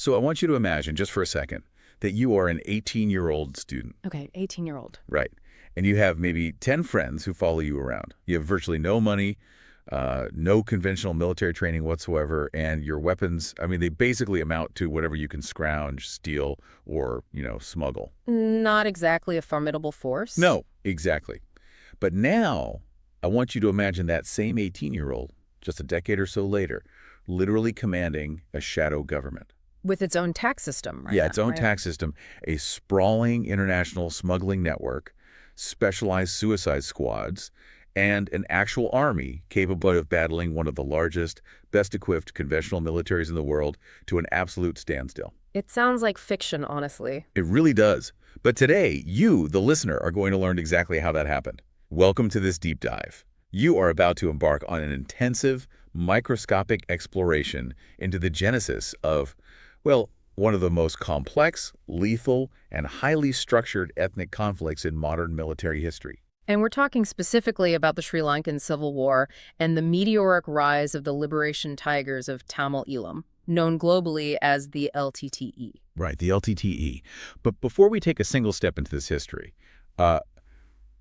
So I want you to imagine, just for a second, that you are an 18-year-old student. Okay, 18-year-old. Right. And you have maybe 10 friends who follow you around. You have virtually no money, no conventional military training whatsoever, and your weapons, I mean, they basically amount to whatever you can scrounge, steal, or, smuggle. Not exactly a formidable force. No, exactly. But now, I want you to imagine that same 18-year-old, just a decade or so later, literally commanding a shadow government. With its own tax system, right? Yeah, its own Right? tax system, a sprawling international smuggling network, specialized suicide squads, and an actual army capable of battling one of the largest, best-equipped conventional militaries in the world to an absolute standstill. It sounds like fiction, honestly. It really does. But today, you, the listener, are going to learn exactly how that happened. Welcome to this deep dive. You are about to embark on an intensive, microscopic exploration into the genesis of, well, one of the most complex, lethal, and highly structured ethnic conflicts in modern military history. And we're talking specifically about the Sri Lankan Civil War and the meteoric rise of the liberation tigers of Tamil Eelam, known globally as the LTTE. Right, the LTTE. But before we take a single step into this history,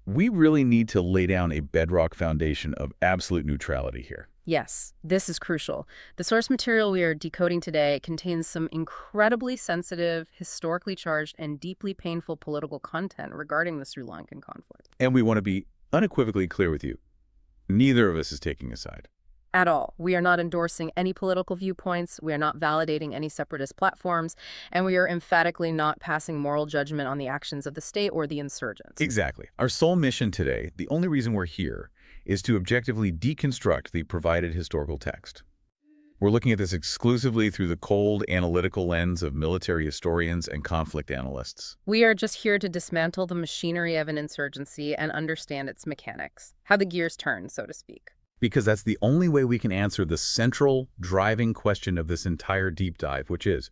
we really need to lay down a bedrock foundation of absolute neutrality here. Yes, this is crucial. The source material we are decoding today contains some incredibly sensitive, historically charged, and deeply painful political content regarding the Sri Lankan conflict. And we want to be unequivocally clear with you. Neither of us is taking a side. At all. We are not endorsing any political viewpoints, we are not validating any separatist platforms, and we are emphatically not passing moral judgment on the actions of the state or the insurgents. Exactly. Our sole mission today, the only reason we're here, is to objectively deconstruct the provided historical text. We're looking at this exclusively through the cold, analytical lens of military historians and conflict analysts. We are just here to dismantle the machinery of an insurgency and understand its mechanics, how the gears turn, so to speak. Because that's the only way we can answer the central, driving question of this entire deep dive, which is,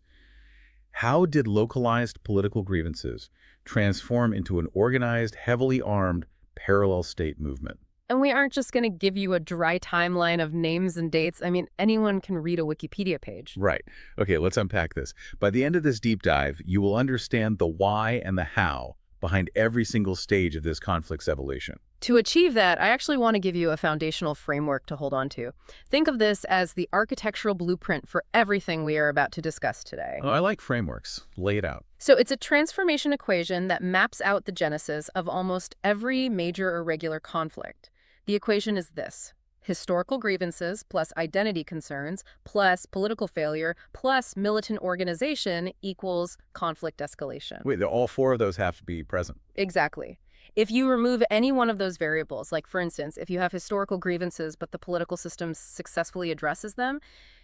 how did localized political grievances transform into an organized, heavily armed, parallel state movement? And we aren't just going to give you a dry timeline of names and dates. I mean, anyone can read a Wikipedia page. Right. Okay, let's unpack this. By the end of this deep dive, you will understand the why and the how behind every single stage of this conflict's evolution. To achieve that, I actually want to give you a foundational framework to hold on to. Think of this as the architectural blueprint for everything we are about to discuss today. Oh, I like frameworks. Lay it out. So it's a transformation equation that maps out the genesis of almost every major or regular conflict. The equation is this: historical grievances plus identity concerns plus political failure plus militant organization equals conflict escalation. Wait, all four of those have to be present. Exactly. If you remove any one of those variables, like for instance, if you have historical grievances but the political system successfully addresses them,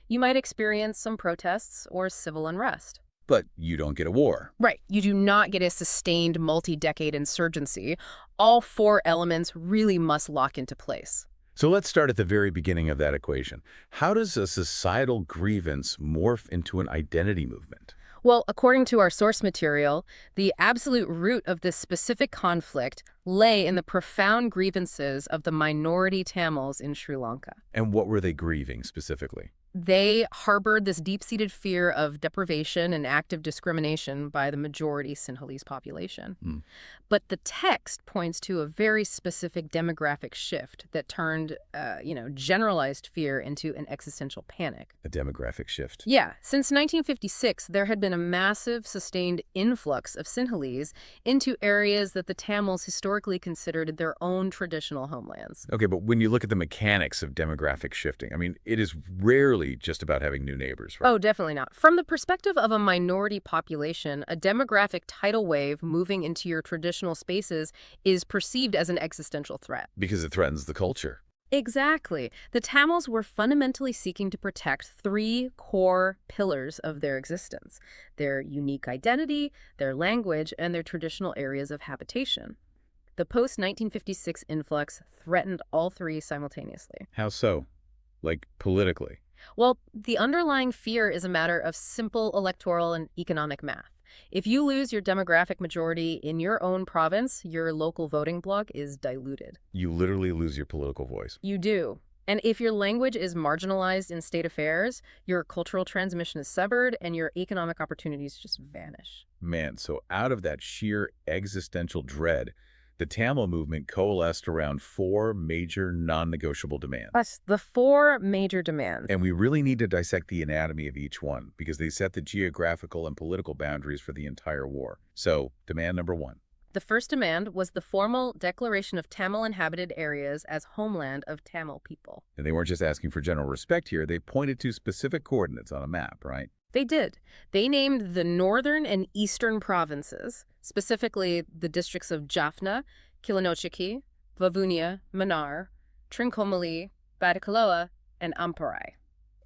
you might experience some protests or civil unrest. But you don't get a war. Right. You do not get a sustained multi-decade insurgency. All four elements really must lock into place. So let's start at the very beginning of that equation. How does a societal grievance morph into an identity movement? Well, according to our source material, the absolute root of this specific conflict lay in the profound grievances of the minority Tamils in Sri Lanka. And what were they grieving specifically? They harbored this deep-seated fear of deprivation and active discrimination by the majority Sinhalese population. But the text points to a very specific demographic shift that turned, generalized fear into an existential panic. A demographic shift. Yeah. Since 1956, there had been a massive, sustained influx of Sinhalese into areas that the Tamils historically considered their own traditional homelands. Okay, but when you look at the mechanics of demographic shifting, I mean, it is rarely just about having new neighbors, right? Oh, definitely not. From the perspective of a minority population, a demographic tidal wave moving into your traditional spaces is perceived as an existential threat. Because it threatens the culture. Exactly. The Tamils were fundamentally seeking to protect three core pillars of their existence: their unique identity, their language, and their traditional areas of habitation. The post-1956 influx threatened all three simultaneously. How so? Like, politically? Well, the underlying fear is a matter of simple electoral and economic math. If you lose your demographic majority in your own province, your local voting bloc is diluted. You literally lose your political voice. You do. And if your language is marginalized in state affairs, your cultural transmission is severed and your economic opportunities just vanish. Man, so out of that sheer existential dread, the Tamil movement coalesced around four major non-negotiable demands. Plus, the four major demands. And we really need to dissect the anatomy of each one because they set the geographical and political boundaries for the entire war. So, demand number one. The first demand was the formal declaration of Tamil inhabited areas as homeland of Tamil people. And they weren't just asking for general respect here, they pointed to specific coordinates on a map, right? They did. They named the northern and eastern provinces, specifically the districts of Jaffna, Kilinochiki, Vavunia, Manar, Trincomalee, Batticaloa, and Amparai.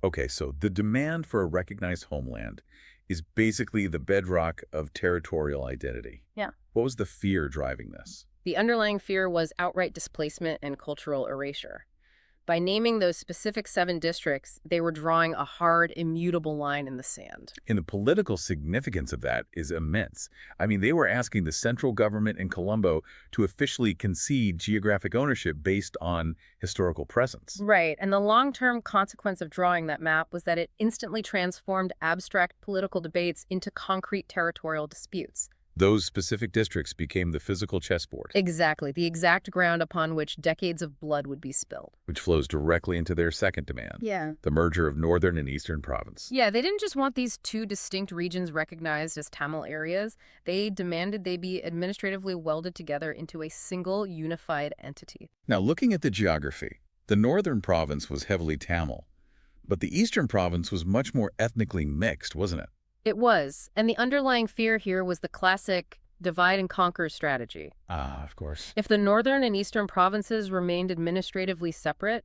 Okay, so the demand for a recognized homeland is basically the bedrock of territorial identity. Yeah. What was the fear driving this? The underlying fear was outright displacement and cultural erasure. By naming those specific 7 districts, they were drawing a hard, immutable line in the sand. And the political significance of that is immense. I mean, they were asking the central government in Colombo to officially concede geographic ownership based on historical presence. Right, and the long-term consequence of drawing that map was that it instantly transformed abstract political debates into concrete territorial disputes. Those specific districts became the physical chessboard, Exactly, the exact ground upon which decades of blood would be spilled. which flows directly into their second demand, Yeah. the merger of northern and eastern province. Yeah, they didn't just want these 2 distinct regions recognized as Tamil areas. They demanded they be administratively welded together into a single unified entity. Now, looking at the geography, the northern province was heavily Tamil, but the eastern province was much more ethnically mixed, wasn't it? It was, and the underlying fear here was the classic divide and conquer strategy. Ah, of course. If the northern and eastern provinces remained administratively separate,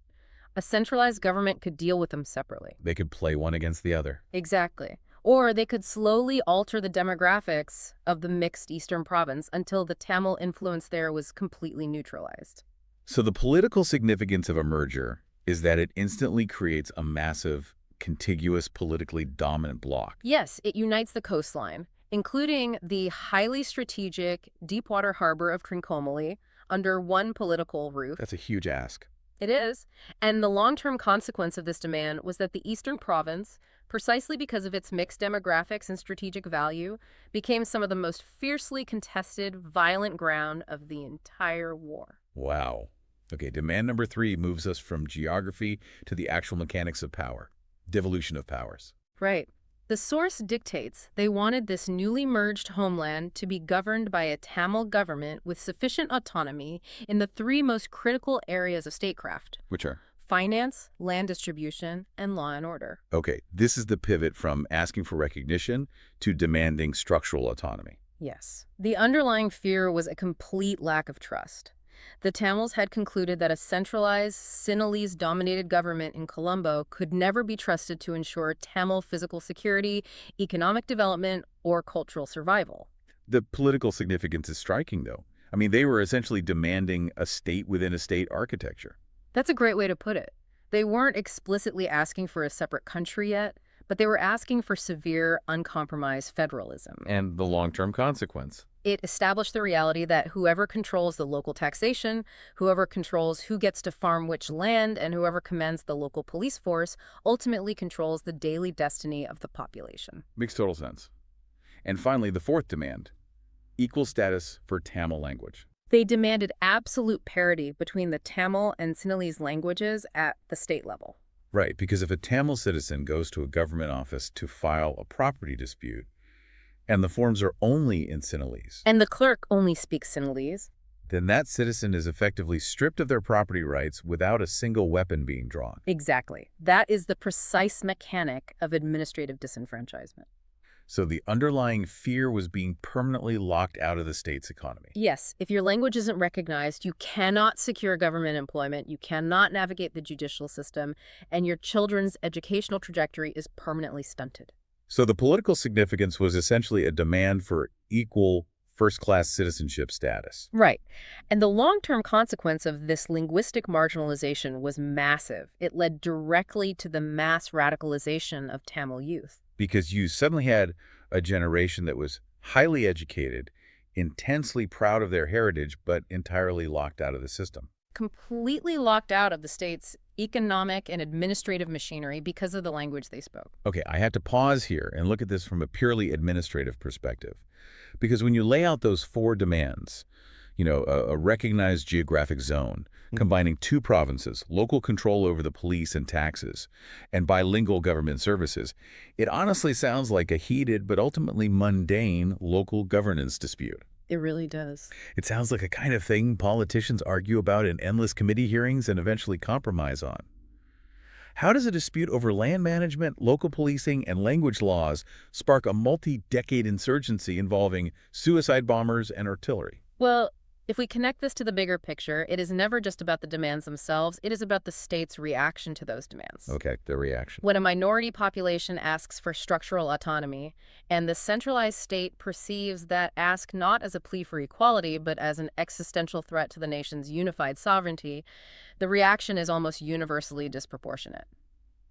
a centralized government could deal with them separately. They could play one against the other. Exactly. Or they could slowly alter the demographics of the mixed eastern province until the Tamil influence there was completely neutralized. So the political significance of a merger is that it instantly creates a massive, contiguous, politically dominant bloc. Yes, it unites the coastline, including the highly strategic deepwater harbor of Trincomalee, under one political roof. That's a huge ask. It is. And the long-term consequence of this demand was that the Eastern Province, precisely because of its mixed demographics and strategic value, became some of the most fiercely contested, violent ground of the entire war. Wow. Okay, demand number 3 moves us from geography to the actual mechanics of power. Devolution of powers. Right. The source dictates they wanted this newly merged homeland to be governed by a Tamil government with sufficient autonomy in the 3 most critical areas of statecraft: Which are? finance, land distribution, and law and order. Okay, this is the pivot from asking for recognition to demanding structural autonomy. Yes. The underlying fear was a complete lack of trust. The Tamils had concluded that a centralized, Sinhalese-dominated government in Colombo could never be trusted to ensure Tamil physical security, economic development, or cultural survival. The political significance is striking, though. I mean, they were essentially demanding a state within a state architecture. That's a great way to put it. They weren't explicitly asking for a separate country yet, but they were asking for severe, uncompromised federalism. And the long-term consequence. It established the reality that whoever controls the local taxation, whoever controls who gets to farm which land, and whoever commands the local police force ultimately controls the daily destiny of the population. Makes total sense. And finally, the fourth demand, equal status for Tamil language. They demanded absolute parity between the Tamil and Sinhalese languages at the state level. Right, because if a Tamil citizen goes to a government office to file a property dispute, and the forms are only in Sinhalese, And the clerk only speaks Sinhalese. then that citizen is effectively stripped of their property rights without a single weapon being drawn. Exactly. That is the precise mechanic of administrative disenfranchisement. So the underlying fear was being permanently locked out of the state's economy. Yes, if your language isn't recognized, you cannot secure government employment, you cannot navigate the judicial system, and your children's educational trajectory is permanently stunted. So the political significance was essentially a demand for equal first-class citizenship status. Right. And the long-term consequence of this linguistic marginalization was massive. It led directly to the mass radicalization of Tamil youth. Because you suddenly had a generation that was highly educated, intensely proud of their heritage, but entirely locked out of the system. Completely locked out of the state's economic and administrative machinery because of the language they spoke. Okay, I have to pause here and look at this from a purely administrative perspective. Because when you lay out those four demands, a recognized geographic zone, combining two provinces, local control over the police and taxes, and bilingual government services, it honestly sounds like a heated but ultimately mundane local governance dispute. It really does. It sounds like a kind of thing politicians argue about in endless committee hearings and eventually compromise on. How does a dispute over land management, local policing, and language laws spark a multi-decade insurgency involving suicide bombers and artillery? Well, if we connect this to the bigger picture, it is never just about the demands themselves, it is about the state's reaction to those demands. Okay, the reaction. When a minority population asks for structural autonomy, and the centralized state perceives that ask not as a plea for equality, but as an existential threat to the nation's unified sovereignty, the reaction is almost universally disproportionate.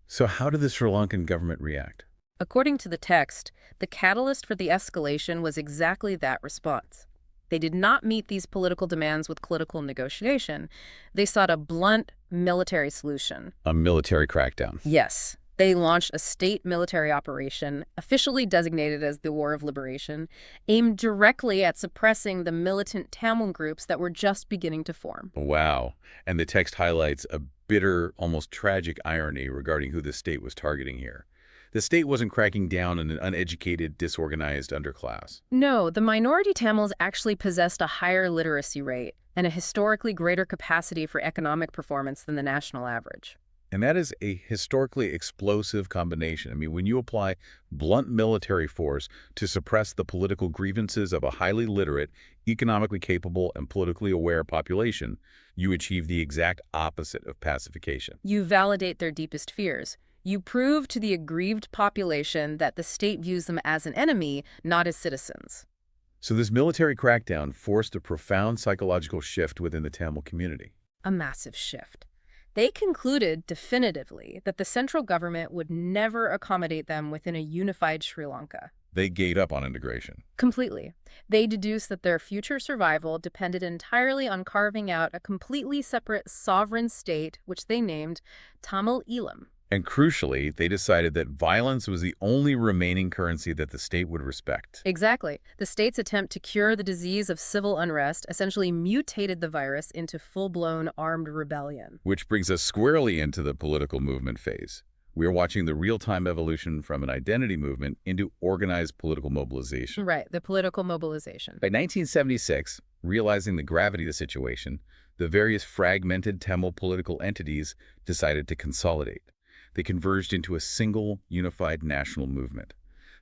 So how did the Sri Lankan government react? According to the text, the catalyst for the escalation was exactly that response. They did not meet these political demands with political negotiation. They sought a blunt military solution. A military crackdown. Yes. They launched a state military operation, officially designated as the War of Liberation, aimed directly at suppressing the militant Tamil groups that were just beginning to form. Wow. And the text highlights a bitter, almost tragic irony regarding who the state was targeting here. The state wasn't cracking down on an uneducated, disorganized underclass. No, the minority Tamils actually possessed a higher literacy rate and a historically greater capacity for economic performance than the national average. And that is a historically explosive combination. I mean, when you apply blunt military force to suppress the political grievances of a highly literate, economically capable, and politically aware population, you achieve the exact opposite of pacification. You validate their deepest fears. You prove to the aggrieved population that the state views them as an enemy, not as citizens. So this military crackdown forced a profound psychological shift within the Tamil community. A massive shift. They concluded definitively that the central government would never accommodate them within a unified Sri Lanka. They gave up on integration. Completely. They deduced that their future survival depended entirely on carving out a completely separate sovereign state, which they named Tamil Eelam. And crucially, they decided that violence was the only remaining currency that the state would respect. Exactly. The state's attempt to cure the disease of civil unrest essentially mutated the virus into full-blown armed rebellion. Which brings us squarely into the political movement phase. We are watching the real-time evolution from an identity movement into organized political mobilization. Right, the political mobilization. By 1976, realizing the gravity of the situation, the various fragmented Tamil political entities decided to consolidate. They converged into a single, unified national movement,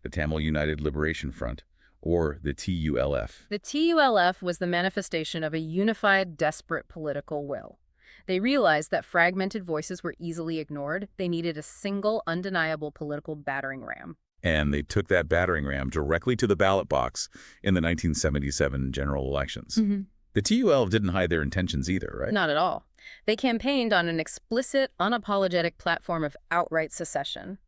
the Tamil United Liberation Front, or the TULF. The TULF was the manifestation of a unified, desperate political will. They realized that fragmented voices were easily ignored. They needed a single, undeniable political battering ram. And they took that battering ram directly to the ballot box in the 1977 general elections. The TULF didn't hide their intentions either, right? Not at all. They campaigned on an explicit, unapologetic platform of outright secession.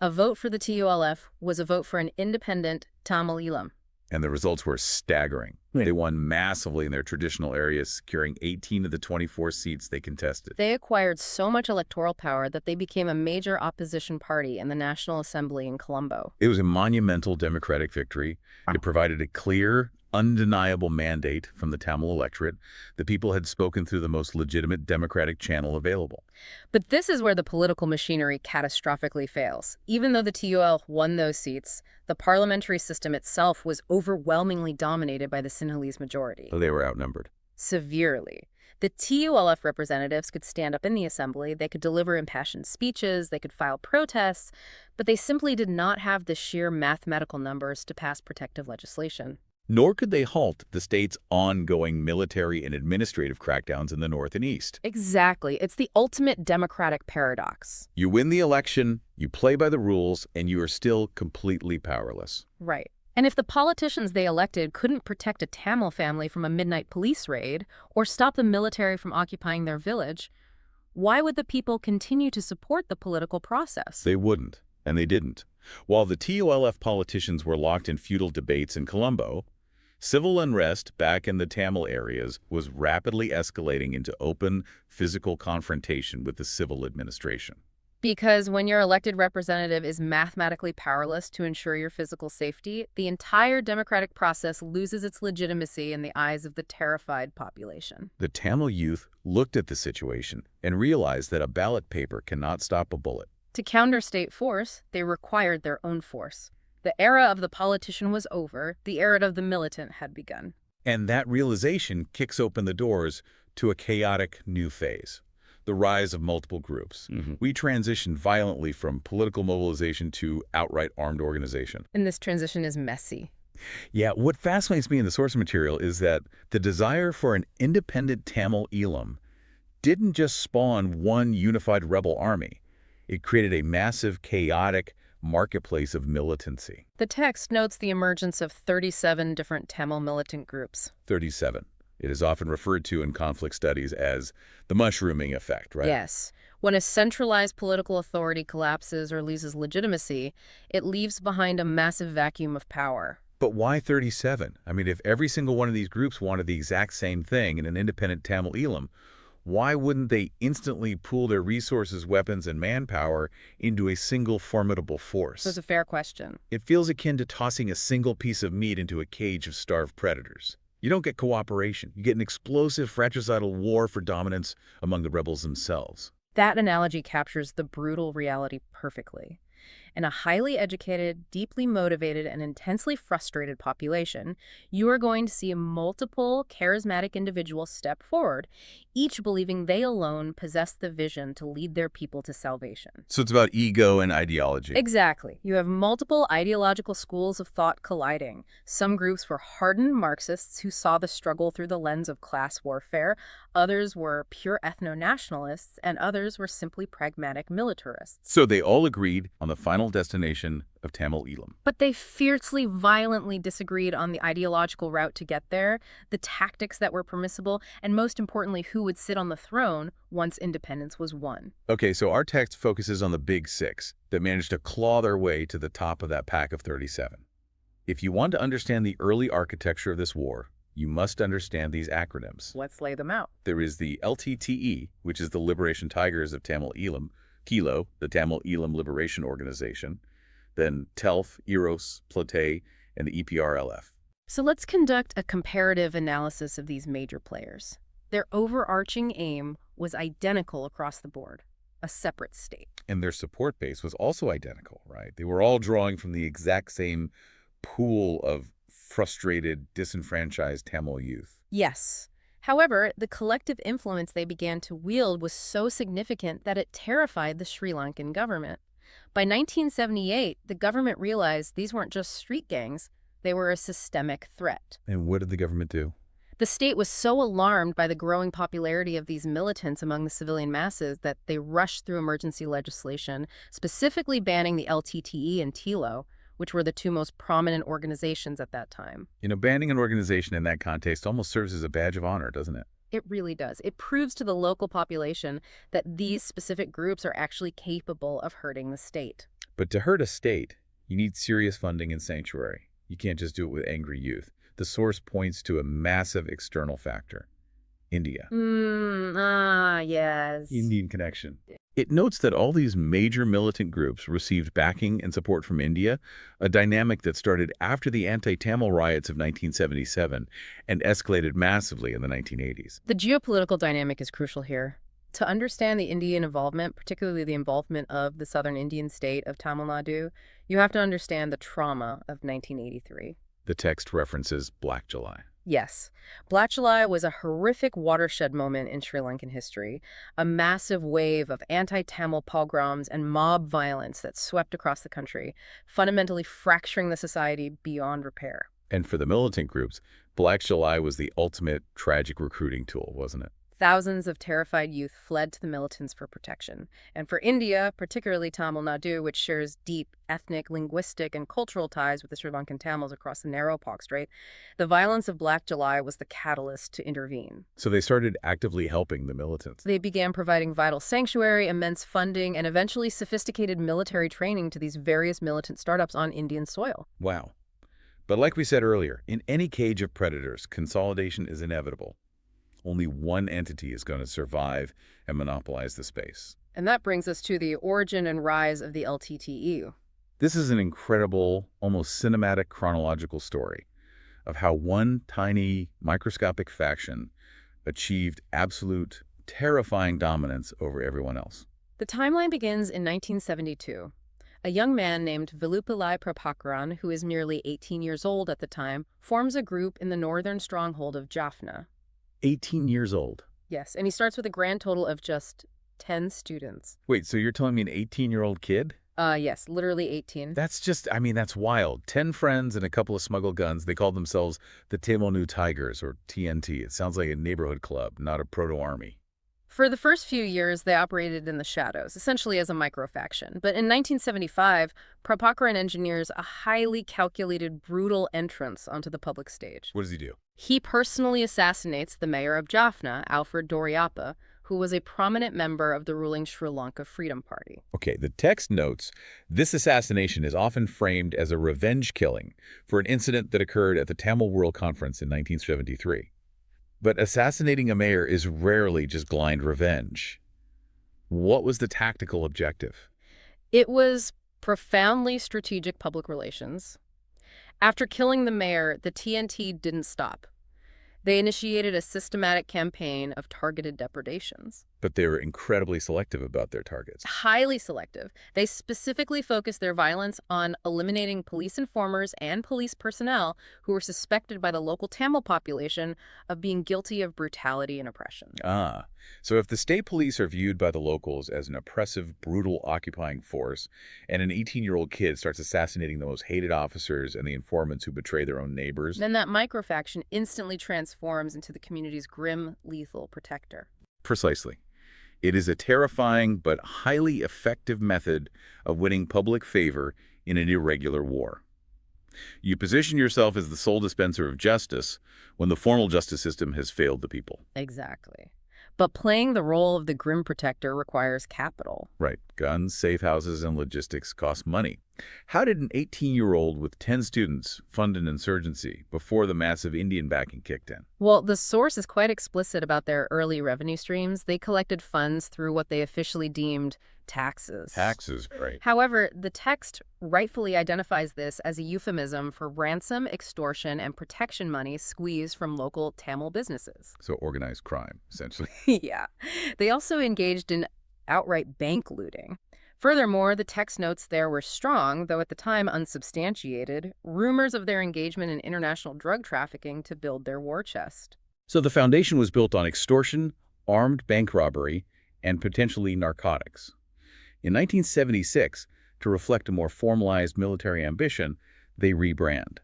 A vote for the TULF was a vote for an independent Tamil Eelam. And the results were staggering. They won massively in their traditional areas, securing 18 of the 24 seats they contested. They acquired so much electoral power that they became a major opposition party in the National Assembly in Colombo. It was a monumental democratic victory. It provided a clear, undeniable mandate from the Tamil electorate. The people had spoken through the most legitimate democratic channel available. But this is where the political machinery catastrophically fails. Even though the TULF won those seats, the parliamentary system itself was overwhelmingly dominated by the Sinhalese majority. They were outnumbered. Severely. The TULF representatives could stand up in the assembly, they could deliver impassioned speeches, they could file protests, but they simply did not have the sheer mathematical numbers to pass protective legislation. Nor could they halt the state's ongoing military and administrative crackdowns in the north and east. Exactly. It's the ultimate democratic paradox. You win the election, you play by the rules, and you are still completely powerless. Right. And if the politicians they elected couldn't protect a Tamil family from a midnight police raid or stop the military from occupying their village, why would the people continue to support the political process? They wouldn't, and they didn't. While the TULF politicians were locked in feudal debates in Colombo, Civil unrest back in the Tamil areas was rapidly escalating into open, physical confrontation with the civil administration. Because when your elected representative is mathematically powerless to ensure your physical safety, the entire democratic process loses its legitimacy in the eyes of the terrified population. The Tamil youth looked at the situation and realized that a ballot paper cannot stop a bullet. To counter state force, they required their own force. The era of the politician was over, the era of the militant had begun. And that realization kicks open the doors to a chaotic new phase. The rise of multiple groups. We transitioned violently from political mobilization to outright armed organization. And this transition is messy. Yeah, what fascinates me in the source material is that the desire for an independent Tamil Elam didn't just spawn one unified rebel army. It created a massive, chaotic marketplace of militancy. The text notes the emergence of 37 different Tamil militant groups. 37. It is often referred to in conflict studies as the mushrooming effect, right? Yes. When a centralized political authority collapses or loses legitimacy, it leaves behind a massive vacuum of power. But why 37? I mean, if every single one of these groups wanted the exact same thing in an independent Tamil Elam, why wouldn't they instantly pool their resources, weapons, and manpower into a single formidable force? That's a fair question. It feels akin to tossing a single piece of meat into a cage of starved predators. You don't get cooperation. You get an explosive, fratricidal war for dominance among the rebels themselves. That analogy captures the brutal reality perfectly. In a highly educated, deeply motivated, and intensely frustrated population, you are going to see multiple charismatic individuals step forward, each believing they alone possess the vision to lead their people to salvation. So it's about ego and ideology. Exactly. You have multiple ideological schools of thought colliding. Some groups were hardened Marxists who saw the struggle through the lens of class warfare, others were pure ethno-nationalists, and others were simply pragmatic militarists. So they all agreed on the final destination of Tamil Elam. But they fiercely, violently disagreed on the ideological route to get there, the tactics that were permissible, and most importantly, who would sit on the throne once independence was won. Okay, so our text focuses on the big six that managed to claw their way to the top of that pack of 37. If you want to understand the early architecture of this war, you must understand these acronyms. Let's lay them out. There is the LTTE, which is the Liberation Tigers of Tamil Elam, Kilo, the Tamil Elam Liberation Organization, then TELF, Eros, Plate, and the EPRLF. So let's conduct a comparative analysis of these major players. Their overarching aim was identical across the board, a separate state. And their support base was also identical, right? They were all drawing from the exact same pool of frustrated, disenfranchised Tamil youth. Yes. However, the collective influence they began to wield was so significant that it terrified the Sri Lankan government. By 1978, the government realized these weren't just street gangs, they were a systemic threat. And what did the government do? The state was so alarmed by the growing popularity of these militants among the civilian masses that they rushed through emergency legislation, specifically banning the LTTE and TILO, which were the two most prominent organizations at that time. You know, banning an organization in that context almost serves as a badge of honor, doesn't it? It really does. It proves to the local population that these specific groups are actually capable of hurting the state. But to hurt a state, you need serious funding and sanctuary. You can't just do it with angry youth. The source points to a massive external factor: India. Yes. Indian connection. It notes that all these major militant groups received backing and support from India, a dynamic that started after the anti-Tamil riots of 1977 and escalated massively in the 1980s. The geopolitical dynamic is crucial here. To understand the Indian involvement, particularly the involvement of the southern Indian state of Tamil Nadu, you have to understand the trauma of 1983. The text references Black July. Yes. Black July was a horrific watershed moment in Sri Lankan history, a massive wave of anti-Tamil pogroms and mob violence that swept across the country, fundamentally fracturing the society beyond repair. And for the militant groups, Black July was the ultimate tragic recruiting tool, wasn't it? Thousands of terrified youth fled to the militants for protection. And for India, particularly Tamil Nadu, which shares deep ethnic, linguistic, and cultural ties with the Sri Lankan Tamils across the narrow Palk Strait, the violence of Black July was the catalyst to intervene. So they started actively helping the militants. They began providing vital sanctuary, immense funding, and eventually sophisticated military training to these various militant startups on Indian soil. Wow. But like we said earlier, in any cage of predators, consolidation is inevitable. Only one entity is going to survive and monopolize the space. And that brings us to the origin and rise of the LTTE. This is an incredible, almost cinematic chronological story of how one tiny microscopic faction achieved absolute, terrifying dominance over everyone else. The timeline begins in 1972. A young man named Vilupillai Prabhakaran, who is merely 18 years old at the time, forms a group in the northern stronghold of Jaffna. 18 years old. Yes, and he starts with a grand total of just 10 students. Wait, so you're telling me an 18-year-old kid? Yes, literally 18. That's just, I mean, that's wild. 10 friends and a couple of smuggled guns. They call themselves the Tamil Tigers, or TNT. It sounds like a neighborhood club, not a proto-army. For the first few years, they operated in the shadows, essentially as a microfaction. But in 1975, Prabhakaran engineers a highly calculated, brutal entrance onto the public stage. What does he do? He personally assassinates the mayor of Jaffna, Alfred Doryappa, who was a prominent member of the ruling Sri Lanka Freedom Party. Okay, the text notes, this assassination is often framed as a revenge killing for an incident that occurred at the Tamil World Conference in 1973. But assassinating a mayor is rarely just blind revenge. What was the tactical objective? It was profoundly strategic public relations. After killing the mayor, the TNT didn't stop. They initiated a systematic campaign of targeted depredations. But they were incredibly selective about their targets. Highly selective. They specifically focused their violence on eliminating police informers and police personnel who were suspected by the local Tamil population of being guilty of brutality and oppression. Ah, so if the state police are viewed by the locals as an oppressive, brutal occupying force, and an 18-year-old kid starts assassinating the most hated officers and the informants who betray their own neighbors, then that microfaction instantly transforms into the community's grim, lethal protector. Precisely. It is a terrifying but highly effective method of winning public favor in an irregular war. You position yourself as the sole dispenser of justice when the formal justice system has failed the people. Exactly. But playing the role of the grim protector requires capital. Right. Guns, safe houses, and logistics cost money. How did an 18-year-old with 10 students fund an insurgency before the massive Indian backing kicked in? Well, the source is quite explicit about their early revenue streams. They collected funds through what they officially deemed taxes. Taxes, right. However, the text rightfully identifies this as a euphemism for ransom, extortion, and protection money squeezed from local Tamil businesses. So organized crime, essentially. Yeah. They also engaged in outright bank looting. Furthermore, the text notes there were strong, though at the time unsubstantiated, rumors of their engagement in international drug trafficking to build their war chest. So the foundation was built on extortion, armed bank robbery, and potentially narcotics. In 1976, to reflect a more formalized military ambition, they rebrand.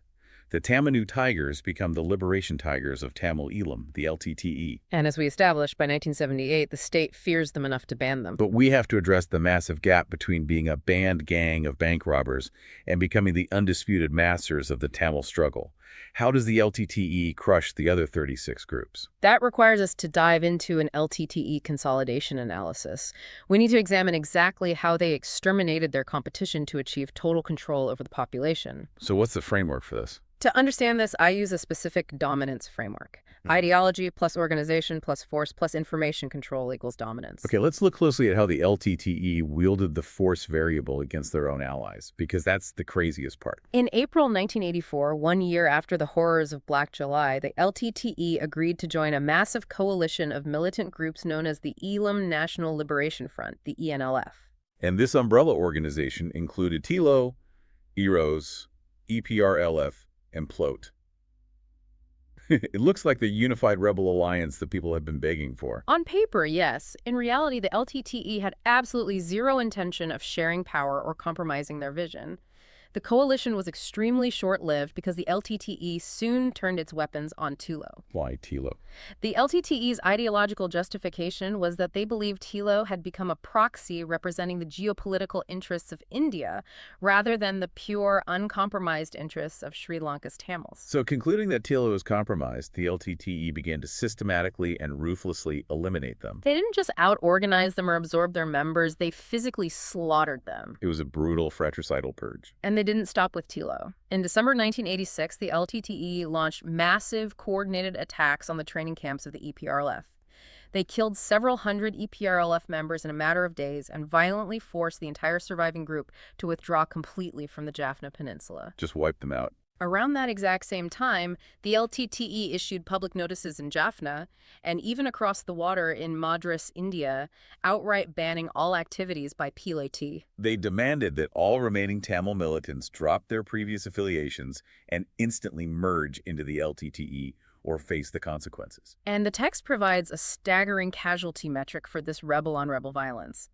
The Tamil Tigers become the Liberation Tigers of Tamil Eelam, the LTTE. And as we established, by 1978, the state fears them enough to ban them. But we have to address the massive gap between being a banned gang of bank robbers and becoming the undisputed masters of the Tamil struggle. How does the LTTE crush the other 36 groups? That requires us to dive into an LTTE consolidation analysis. We need to examine exactly how they exterminated their competition to achieve total control over the population. So what's the framework for this? To understand this, I use a specific dominance framework. Ideology plus organization plus force plus information control equals dominance. Okay, let's look closely at how the LTTE wielded the force variable against their own allies, because that's the craziest part. In April 1984, 1 year after the horrors of Black July, the LTTE agreed to join a massive coalition of militant groups known as the Elam National Liberation Front, the ENLF. And this umbrella organization included TILO, EROS, EPRLF, and PLOT. It looks like the unified rebel alliance that people have been begging for. On paper, yes. In reality, the LTTE had absolutely zero intention of sharing power or compromising their vision. The coalition was extremely short-lived because the LTTE soon turned its weapons on TILO. Why TILO? The LTTE's ideological justification was that they believed TILO had become a proxy representing the geopolitical interests of India rather than the pure, uncompromised interests of Sri Lanka's Tamils. So concluding that TILO was compromised, the LTTE began to systematically and ruthlessly eliminate them. They didn't just out-organize them or absorb their members, they physically slaughtered them. It was a brutal fratricidal purge. And And they didn't stop with Tilo. In December 1986, the LTTE launched massive coordinated attacks on the training camps of the EPRLF. They killed several hundred EPRLF members in a matter of days and violently forced the entire surviving group to withdraw completely from the Jaffna Peninsula. Just wipe them out. Around that exact same time, the LTTE issued public notices in Jaffna and even across the water in Madras, India, outright banning all activities by PLT. They demanded that all remaining Tamil militants drop their previous affiliations and instantly merge into the LTTE or face the consequences. And the text provides a staggering casualty metric for this rebel-on-rebel violence.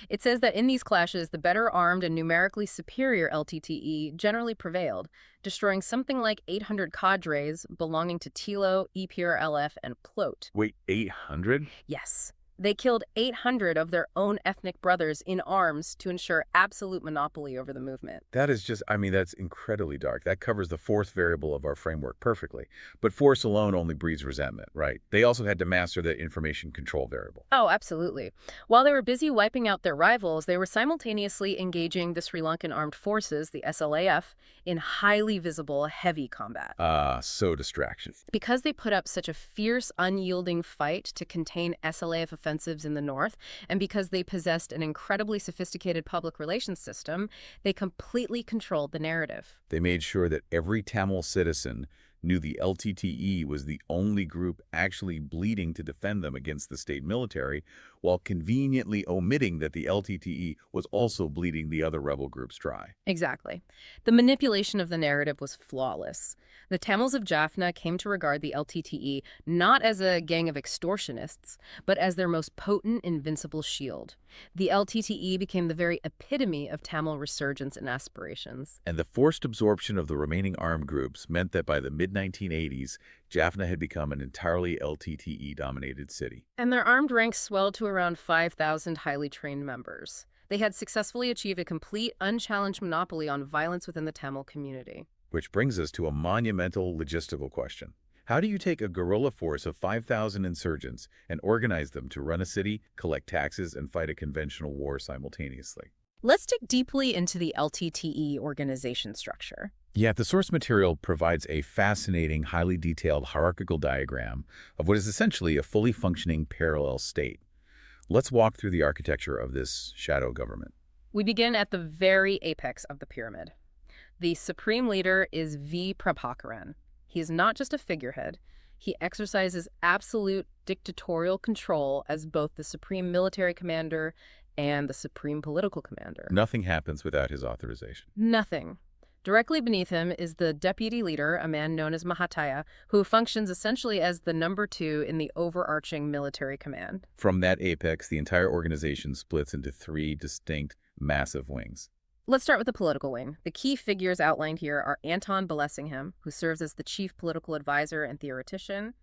It says that in these clashes, the better armed and numerically superior LTTE generally prevailed, destroying something like 800 cadres belonging to Tilo, EPRLF, and Plot. Wait, 800? Yes. They killed 800 of their own ethnic brothers in arms to ensure absolute monopoly over the movement. That is just, I mean, that's incredibly dark. That covers the fourth variable of our framework perfectly. But force alone only breeds resentment, right? They also had to master the information control variable. Oh, absolutely. While they were busy wiping out their rivals, they were simultaneously engaging the Sri Lankan Armed Forces, the SLAF, in highly visible, heavy combat. So distraction. Because they put up such a fierce, unyielding fight to contain SLAF offensives in the north, and because they possessed an incredibly sophisticated public relations system, they completely controlled the narrative. They made sure that every Tamil citizen knew the LTTE was the only group actually bleeding to defend them against the state military, while conveniently omitting that the LTTE was also bleeding the other rebel groups dry. Exactly. The manipulation of the narrative was flawless. The Tamils of Jaffna came to regard the LTTE not as a gang of extortionists, but as their most potent, invincible shield. The LTTE became the very epitome of Tamil resurgence and aspirations. And the forced absorption of the remaining armed groups meant that by the mid-1980s, Jaffna had become an entirely LTTE-dominated city. And their armed ranks swelled to around 5,000 highly trained members. They had successfully achieved a complete, unchallenged monopoly on violence within the Tamil community. Which brings us to a monumental logistical question. How do you take a guerrilla force of 5,000 insurgents and organize them to run a city, collect taxes, and fight a conventional war simultaneously? Let's dig deeply into the LTTE organization structure. Yeah, the source material provides a fascinating, highly detailed hierarchical diagram of what is essentially a fully functioning parallel state. Let's walk through the architecture of this shadow government. We begin at the very apex of the pyramid. The supreme leader is V. Prabhakaran. He is not just a figurehead. He exercises absolute dictatorial control as both the supreme military commander and the supreme political commander. Nothing happens without his authorization. Nothing. Directly beneath him is the deputy leader, a man known as Mahataya, who functions essentially as the number 2 in the overarching military command. From that apex, the entire organization splits into 3 distinct, massive wings. Let's start with the political wing. The key figures outlined here are Anton Balessingham, who serves as the chief political advisor and theoretician,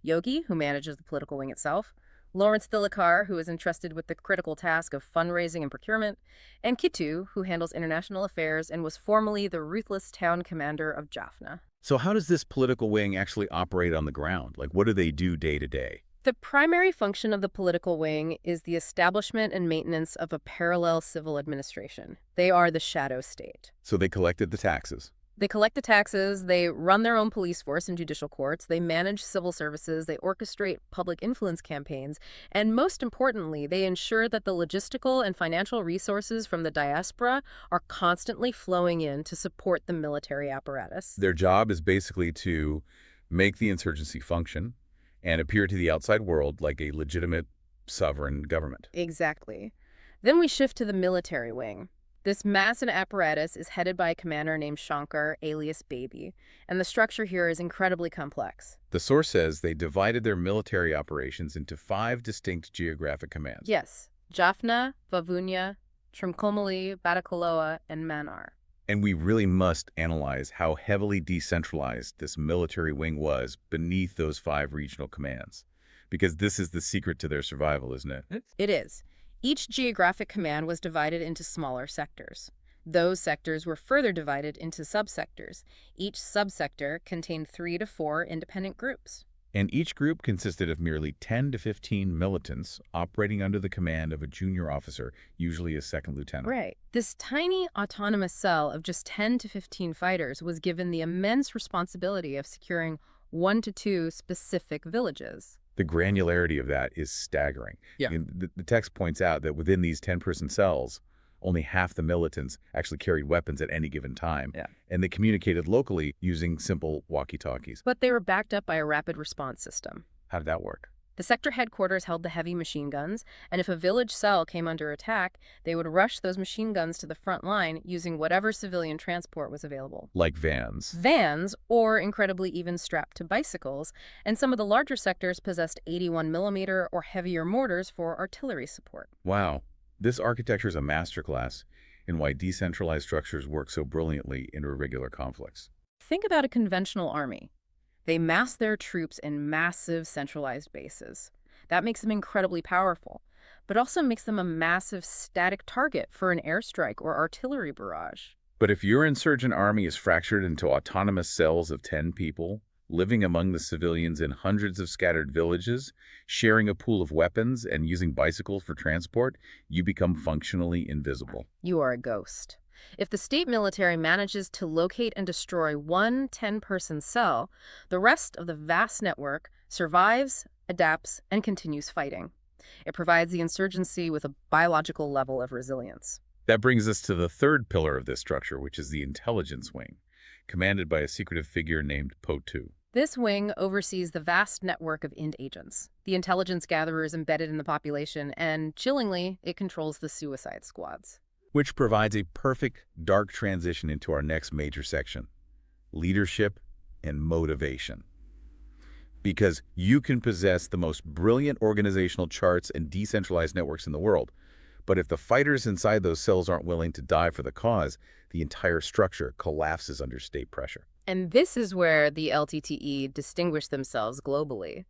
Yogi, who manages the political wing itself, Lawrence Thilakar, who is entrusted with the critical task of fundraising and procurement, and Kittu, who handles international affairs and was formerly the ruthless town commander of Jaffna. So how does this political wing actually operate on the ground? Like, what do they do day to day? The primary function of the political wing is the establishment and maintenance of a parallel civil administration. They are the shadow state. So they collected the taxes. They collect the taxes, they run their own police force and judicial courts, they manage civil services, they orchestrate public influence campaigns, and most importantly, they ensure that the logistical and financial resources from the diaspora are constantly flowing in to support the military apparatus. Their job is basically to make the insurgency function and appear to the outside world like a legitimate sovereign government. Exactly. Then we shift to the military wing. This massive apparatus is headed by a commander named Shankar, alias Baby, and the structure here is incredibly complex. The source says they divided their military operations into 5 distinct geographic commands. Yes, Jaffna, Vavunia, Trimcomalee, Batacaloa, and Mannar. And we really must analyze how heavily decentralized this military wing was beneath those 5 regional commands. Because this is the secret to their survival, isn't it? It is. Each geographic command was divided into smaller sectors. Those sectors were further divided into subsectors. Each subsector contained 3 to 4 independent groups. And each group consisted of merely 10 to 15 militants operating under the command of a junior officer, usually a second lieutenant. Right. This tiny autonomous cell of just 10 to 15 fighters was given the immense responsibility of securing 1 to 2 specific villages. The granularity of that is staggering. Yeah. And the text points out that within these 10-person cells, only half the militants actually carried weapons at any given time, Yeah. and they communicated locally using simple walkie-talkies. But they were backed up by a rapid response system. How did that work? The sector headquarters held the heavy machine guns, and if a village cell came under attack, they would rush those machine guns to the front line using whatever civilian transport was available. Like vans. Vans, or incredibly even strapped to bicycles, and some of the larger sectors possessed 81mm or heavier mortars for artillery support. Wow. This architecture is a masterclass in why decentralized structures work so brilliantly in irregular conflicts. Think about a conventional army. They mass their troops in massive centralized bases. That makes them incredibly powerful, but also makes them a massive static target for an airstrike or artillery barrage. But if your insurgent army is fractured into autonomous cells of 10 people, living among the civilians in hundreds of scattered villages, sharing a pool of weapons and using bicycles for transport, you become functionally invisible. You are a ghost. If the state military manages to locate and destroy one 10-person cell, the rest of the vast network survives, adapts, and continues fighting. It provides the insurgency with a biological level of resilience. That brings us to the third pillar of this structure, which is the intelligence wing, commanded by a secretive figure named Po2. This wing oversees the vast network of IND agents, the intelligence gatherers embedded in the population, and, chillingly, it controls the suicide squads. Which provides a perfect dark transition into our next major section, leadership and motivation. Because you can possess the most brilliant organizational charts and decentralized networks in the world, but if the fighters inside those cells aren't willing to die for the cause, the entire structure collapses under state pressure. And this is where the LTTE distinguished themselves globally.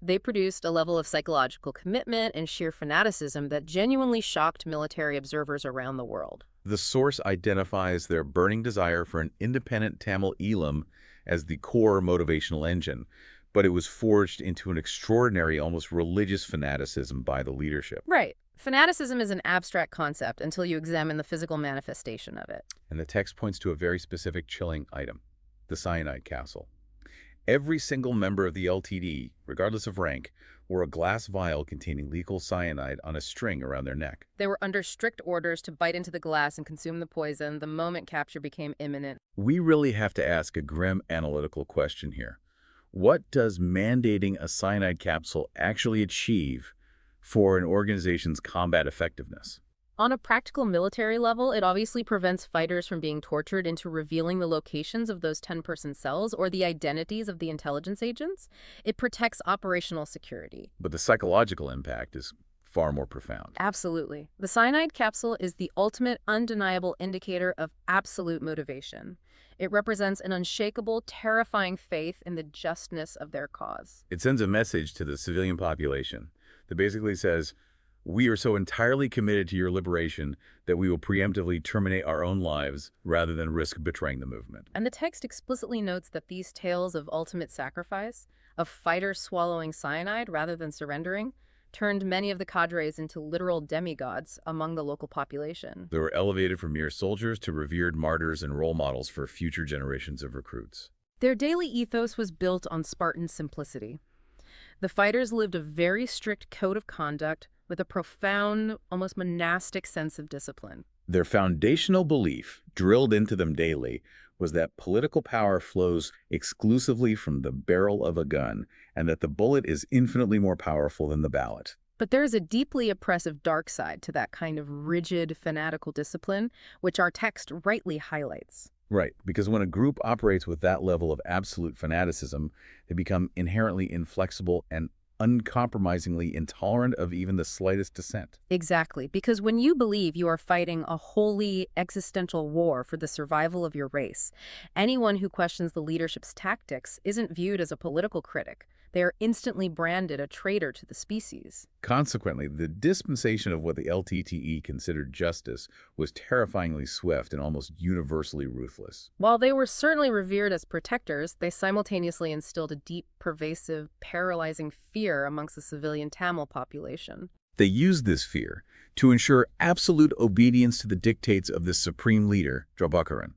They produced a level of psychological commitment and sheer fanaticism that genuinely shocked military observers around the world. The source identifies their burning desire for an independent Tamil Elam as the core motivational engine, but it was forged into an extraordinary, almost religious fanaticism by the leadership. Right. Fanaticism is an abstract concept until you examine the physical manifestation of it. And the text points to a very specific chilling item, the cyanide capsule. Every single member of the LTTE, regardless of rank, wore a glass vial containing lethal cyanide on a string around their neck. They were under strict orders to bite into the glass and consume the poison the moment capture became imminent. We really have to ask a grim analytical question here. What does mandating a cyanide capsule actually achieve for an organization's combat effectiveness? On a practical military level, it obviously prevents fighters from being tortured into revealing the locations of those 10-person cells or the identities of the intelligence agents. It protects operational security. But the psychological impact is far more profound. Absolutely. The cyanide capsule is the ultimate, undeniable indicator of absolute motivation. It represents an unshakable, terrifying faith in the justness of their cause. It sends a message to the civilian population that basically says, we are so entirely committed to your liberation that we will preemptively terminate our own lives rather than risk betraying the movement. And the text explicitly notes that these tales of ultimate sacrifice, of fighters swallowing cyanide rather than surrendering, turned many of the cadres into literal demigods among the local population. They were elevated from mere soldiers to revered martyrs and role models for future generations of recruits. Their daily ethos was built on Spartan simplicity. The fighters lived a very strict code of conduct with a profound, almost monastic sense of discipline. Their foundational belief, drilled into them daily, was that political power flows exclusively from the barrel of a gun, and that the bullet is infinitely more powerful than the ballot. But there is a deeply oppressive dark side to that kind of rigid, fanatical discipline, which our text rightly highlights. Right, because when a group operates with that level of absolute fanaticism, they become inherently inflexible and uncompromisingly intolerant of even the slightest dissent. Exactly, because when you believe you are fighting a wholly existential war for the survival of your race, anyone who questions the leadership's tactics isn't viewed as a political critic. They are instantly branded a traitor to the species. Consequently, the dispensation of what the LTTE considered justice was terrifyingly swift and almost universally ruthless. While they were certainly revered as protectors, they simultaneously instilled a deep, pervasive, paralyzing fear amongst the civilian Tamil population. They used this fear to ensure absolute obedience to the dictates of the supreme leader, Prabhakaran.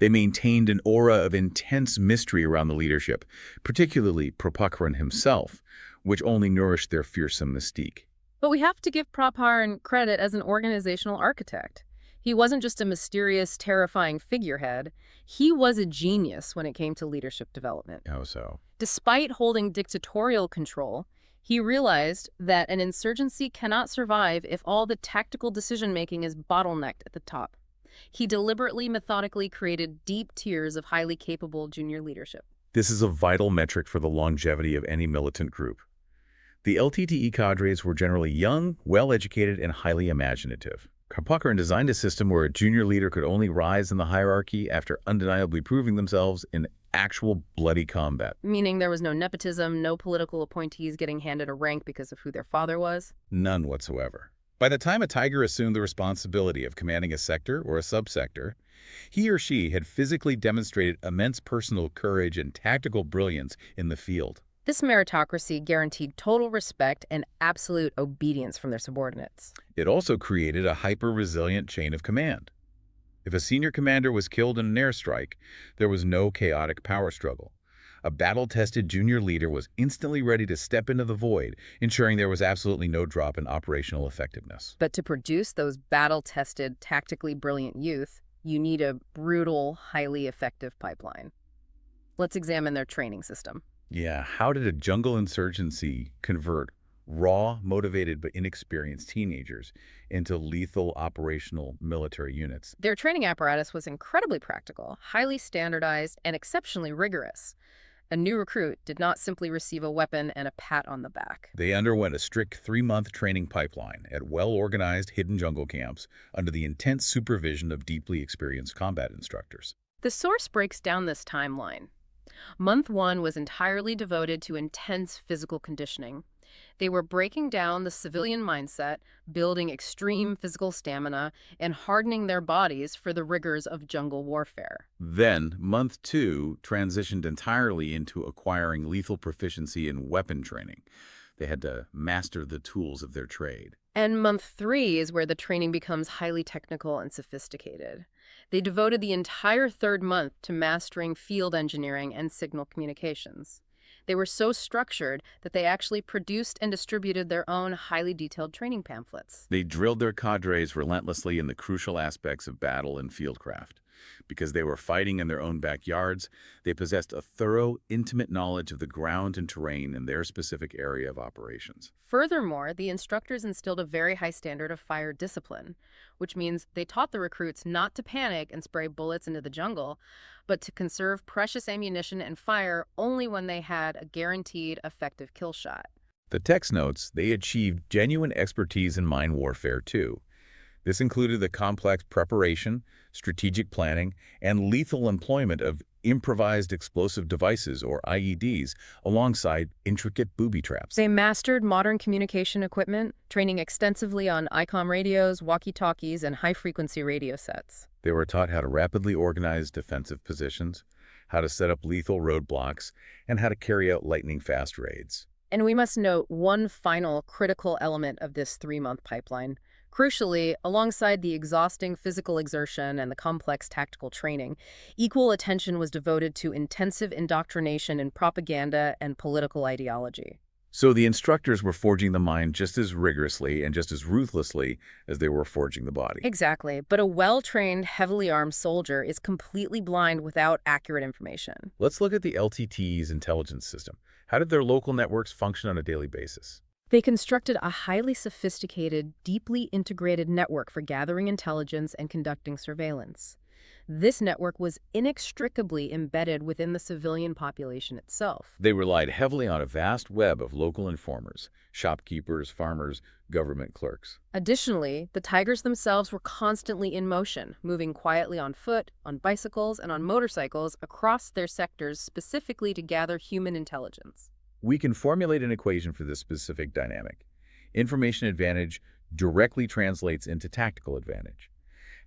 They maintained an aura of intense mystery around the leadership, particularly Prabhakaran himself, which only nourished their fearsome mystique. But we have to give Prabharan credit as an organizational architect. He wasn't just a mysterious, terrifying figurehead. He was a genius when it came to leadership development. How so? Despite holding dictatorial control, he realized that an insurgency cannot survive if all the tactical decision-making is bottlenecked at the top. He deliberately, methodically created deep tiers of highly capable junior leadership. This is a vital metric for the longevity of any militant group. The LTTE cadres were generally young, well-educated, and highly imaginative. Prabhakaran designed a system where a junior leader could only rise in the hierarchy after undeniably proving themselves in actual bloody combat. Meaning there was no nepotism, no political appointees getting handed a rank because of who their father was? None whatsoever. By the time a tiger assumed the responsibility of commanding a sector or a subsector, he or she had physically demonstrated immense personal courage and tactical brilliance in the field. This meritocracy guaranteed total respect and absolute obedience from their subordinates. It also created a hyper-resilient chain of command. If a senior commander was killed in an airstrike, there was no chaotic power struggle. A battle-tested junior leader was instantly ready to step into the void, ensuring there was absolutely no drop in operational effectiveness. But to produce those battle-tested, tactically brilliant youth, you need a brutal, highly effective pipeline. Let's examine their training system. Yeah, how did a jungle insurgency convert raw, motivated but inexperienced teenagers into lethal operational military units? Their training apparatus was incredibly practical, highly standardized, and exceptionally rigorous. A new recruit did not simply receive a weapon and a pat on the back. They underwent a strict 3-month training pipeline at well-organized hidden jungle camps under the intense supervision of deeply experienced combat instructors. The source breaks down this timeline. Month 1 was entirely devoted to intense physical conditioning. They were breaking down the civilian mindset, building extreme physical stamina, and hardening their bodies for the rigors of jungle warfare. Then, month 2 transitioned entirely into acquiring lethal proficiency in weapon training. They had to master the tools of their trade. And month 3 is where the training becomes highly technical and sophisticated. They devoted the entire 3rd month to mastering field engineering and signal communications. They were so structured that they actually produced and distributed their own highly detailed training pamphlets. They drilled their cadres relentlessly in the crucial aspects of battle and fieldcraft. Because they were fighting in their own backyards, they possessed a thorough, intimate knowledge of the ground and terrain in their specific area of operations. Furthermore, the instructors instilled a very high standard of fire discipline, which means they taught the recruits not to panic and spray bullets into the jungle, but to conserve precious ammunition and fire only when they had a guaranteed effective kill shot. The text notes they achieved genuine expertise in mine warfare, too. This included the complex preparation, strategic planning, and lethal employment of improvised explosive devices, or IEDs, alongside intricate booby traps. They mastered modern communication equipment, training extensively on ICOM radios, walkie-talkies, and high-frequency radio sets. They were taught how to rapidly organize defensive positions, how to set up lethal roadblocks, and how to carry out lightning-fast raids. And we must note one final critical element of this 3-month pipeline. Crucially, alongside the exhausting physical exertion and the complex tactical training, equal attention was devoted to intensive indoctrination in propaganda and political ideology. So the instructors were forging the mind just as rigorously and just as ruthlessly as they were forging the body. Exactly, but a well-trained, heavily armed soldier is completely blind without accurate information. Let's look at the LTTE's intelligence system. How did their local networks function on a daily basis? They constructed a highly sophisticated, deeply integrated network for gathering intelligence and conducting surveillance. This network was inextricably embedded within the civilian population itself. They relied heavily on a vast web of local informers, shopkeepers, farmers, government clerks. Additionally, the tigers themselves were constantly in motion, moving quietly on foot, on bicycles, and on motorcycles across their sectors specifically to gather human intelligence. We can formulate an equation for this specific dynamic. Information advantage directly translates into tactical advantage.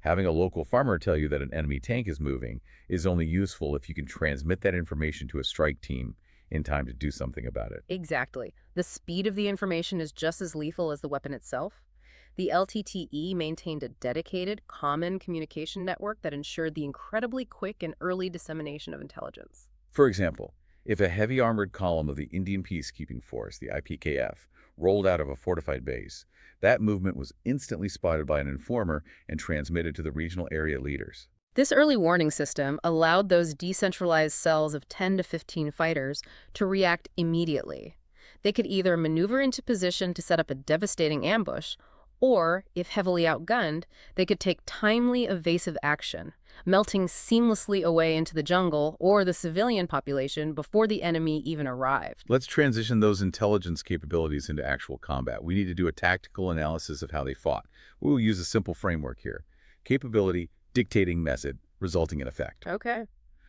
Having a local farmer tell you that an enemy tank is moving is only useful if you can transmit that information to a strike team in time to do something about it. Exactly. The speed of the information is just as lethal as the weapon itself. The LTTE maintained a dedicated, common communication network that ensured the incredibly quick and early dissemination of intelligence. For example, if a heavy armored column of the Indian Peacekeeping Force, the IPKF, rolled out of a fortified base, that movement was instantly spotted by an informer and transmitted to the regional area leaders. This early warning system allowed those decentralized cells of 10 to 15 fighters to react immediately. They could either maneuver into position to set up a devastating ambush, or, if heavily outgunned, they could take timely, evasive action, melting seamlessly away into the jungle or the civilian population before the enemy even arrived. Let's transition those intelligence capabilities into actual combat. We need to do a tactical analysis of how they fought. We will use a simple framework here. Capability, dictating method, resulting in effect. Okay.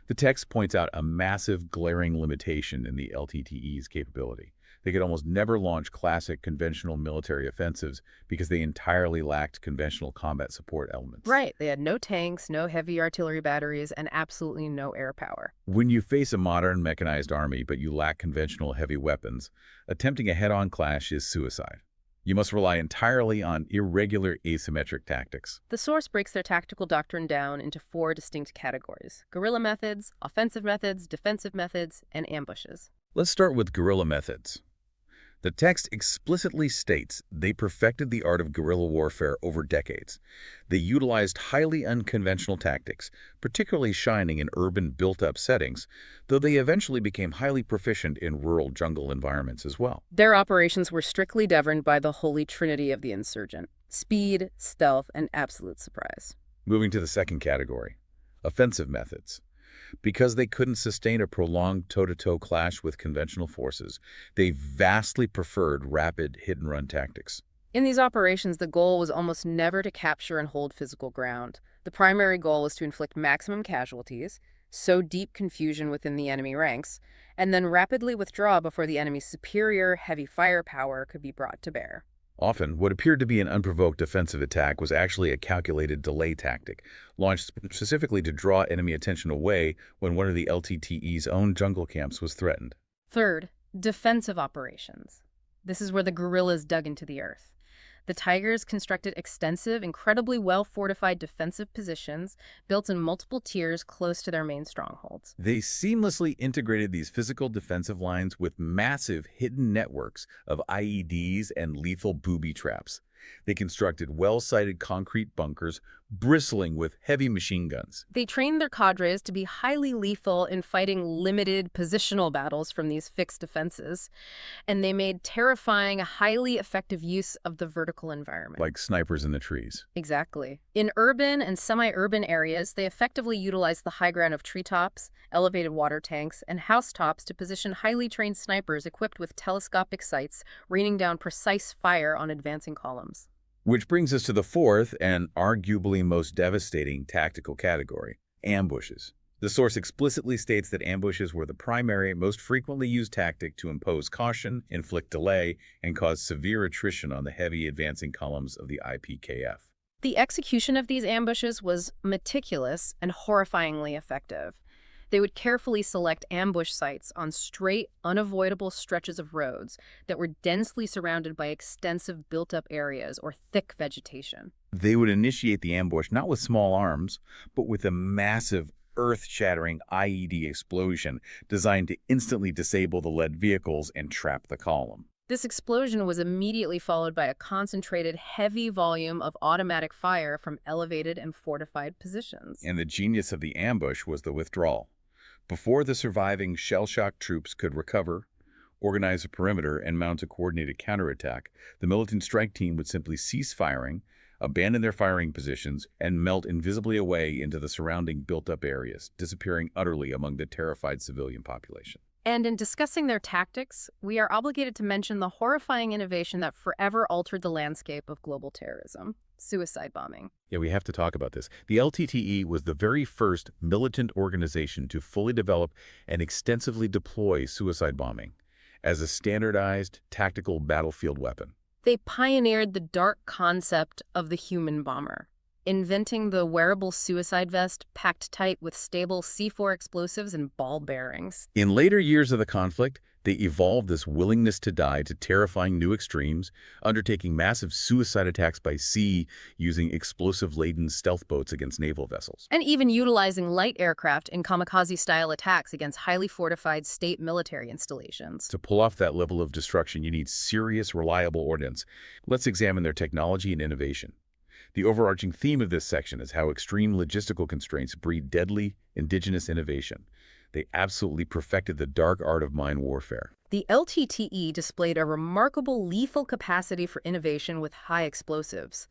The text points out a massive, glaring limitation in the LTTE's capability. They could almost never launch classic conventional military offensives because they entirely lacked conventional combat support elements. Right. They had no tanks, no heavy artillery batteries, and absolutely no air power. When you face a modern mechanized army but you lack conventional heavy weapons, attempting a head-on clash is suicide. You must rely entirely on irregular asymmetric tactics. The source breaks their tactical doctrine down into 4 distinct categories: guerrilla methods, offensive methods, defensive methods, and ambushes. Let's start with guerrilla methods. The text explicitly states they perfected the art of guerrilla warfare over decades. They utilized highly unconventional tactics, particularly shining in urban built-up settings, though they eventually became highly proficient in rural jungle environments as well. Their operations were strictly governed by the holy trinity of the insurgent: speed, stealth, and absolute surprise. Moving to the second category, offensive methods. Because they couldn't sustain a prolonged toe-to-toe clash with conventional forces, they vastly preferred rapid hit-and-run tactics. In these operations, the goal was almost never to capture and hold physical ground. The primary goal was to inflict maximum casualties, sow deep confusion within the enemy ranks, and then rapidly withdraw before the enemy's superior heavy firepower could be brought to bear. Often, what appeared to be an unprovoked offensive attack was actually a calculated delay tactic, launched specifically to draw enemy attention away when one of the LTTE's own jungle camps was threatened. Third, defensive operations. This is where the guerrillas dug into the earth. The Tigers constructed extensive, incredibly well-fortified defensive positions built in multiple tiers close to their main strongholds. They seamlessly integrated these physical defensive lines with massive hidden networks of IEDs and lethal booby traps. They constructed well-sited concrete bunkers bristling with heavy machine guns. They trained their cadres to be highly lethal in fighting limited positional battles from these fixed defenses, and they made terrifying, highly effective use of the vertical environment. Like snipers in the trees. Exactly. In urban and semi-urban areas, they effectively utilized the high ground of treetops, elevated water tanks, and housetops to position highly trained snipers equipped with telescopic sights, raining down precise fire on advancing columns. Which brings us to the fourth and arguably most devastating tactical category, ambushes. The source explicitly states that ambushes were the primary, most frequently used tactic to impose caution, inflict delay, and cause severe attrition on the heavy advancing columns of the IPKF. The execution of these ambushes was meticulous and horrifyingly effective. They would carefully select ambush sites on straight, unavoidable stretches of roads that were densely surrounded by extensive built-up areas or thick vegetation. They would initiate the ambush not with small arms, but with a massive, earth-shattering IED explosion designed to instantly disable the lead vehicles and trap the column. This explosion was immediately followed by a concentrated, heavy volume of automatic fire from elevated and fortified positions. And the genius of the ambush was the withdrawal. Before the surviving shell-shocked troops could recover, organize a perimeter, and mount a coordinated counterattack, the militant strike team would simply cease firing, abandon their firing positions, and melt invisibly away into the surrounding built-up areas, disappearing utterly among the terrified civilian population. And in discussing their tactics, we are obligated to mention the horrifying innovation that forever altered the landscape of global terrorism: suicide bombing. Yeah, we have to talk about this. The LTTE was the very first militant organization to fully develop and extensively deploy suicide bombing as a standardized tactical battlefield weapon. They pioneered the dark concept of the human bomber, inventing the wearable suicide vest packed tight with stable C4 explosives and ball bearings. In later years of the conflict, they evolved this willingness to die to terrifying new extremes, undertaking massive suicide attacks by sea using explosive-laden stealth boats against naval vessels. And even utilizing light aircraft in kamikaze-style attacks against highly fortified state military installations. To pull off that level of destruction, you need serious, reliable ordnance. Let's examine their technology and innovation. The overarching theme of this section is how extreme logistical constraints breed deadly, indigenous innovation. They absolutely perfected the dark art of mine warfare. The LTTE displayed a remarkable lethal capacity for innovation with high explosives.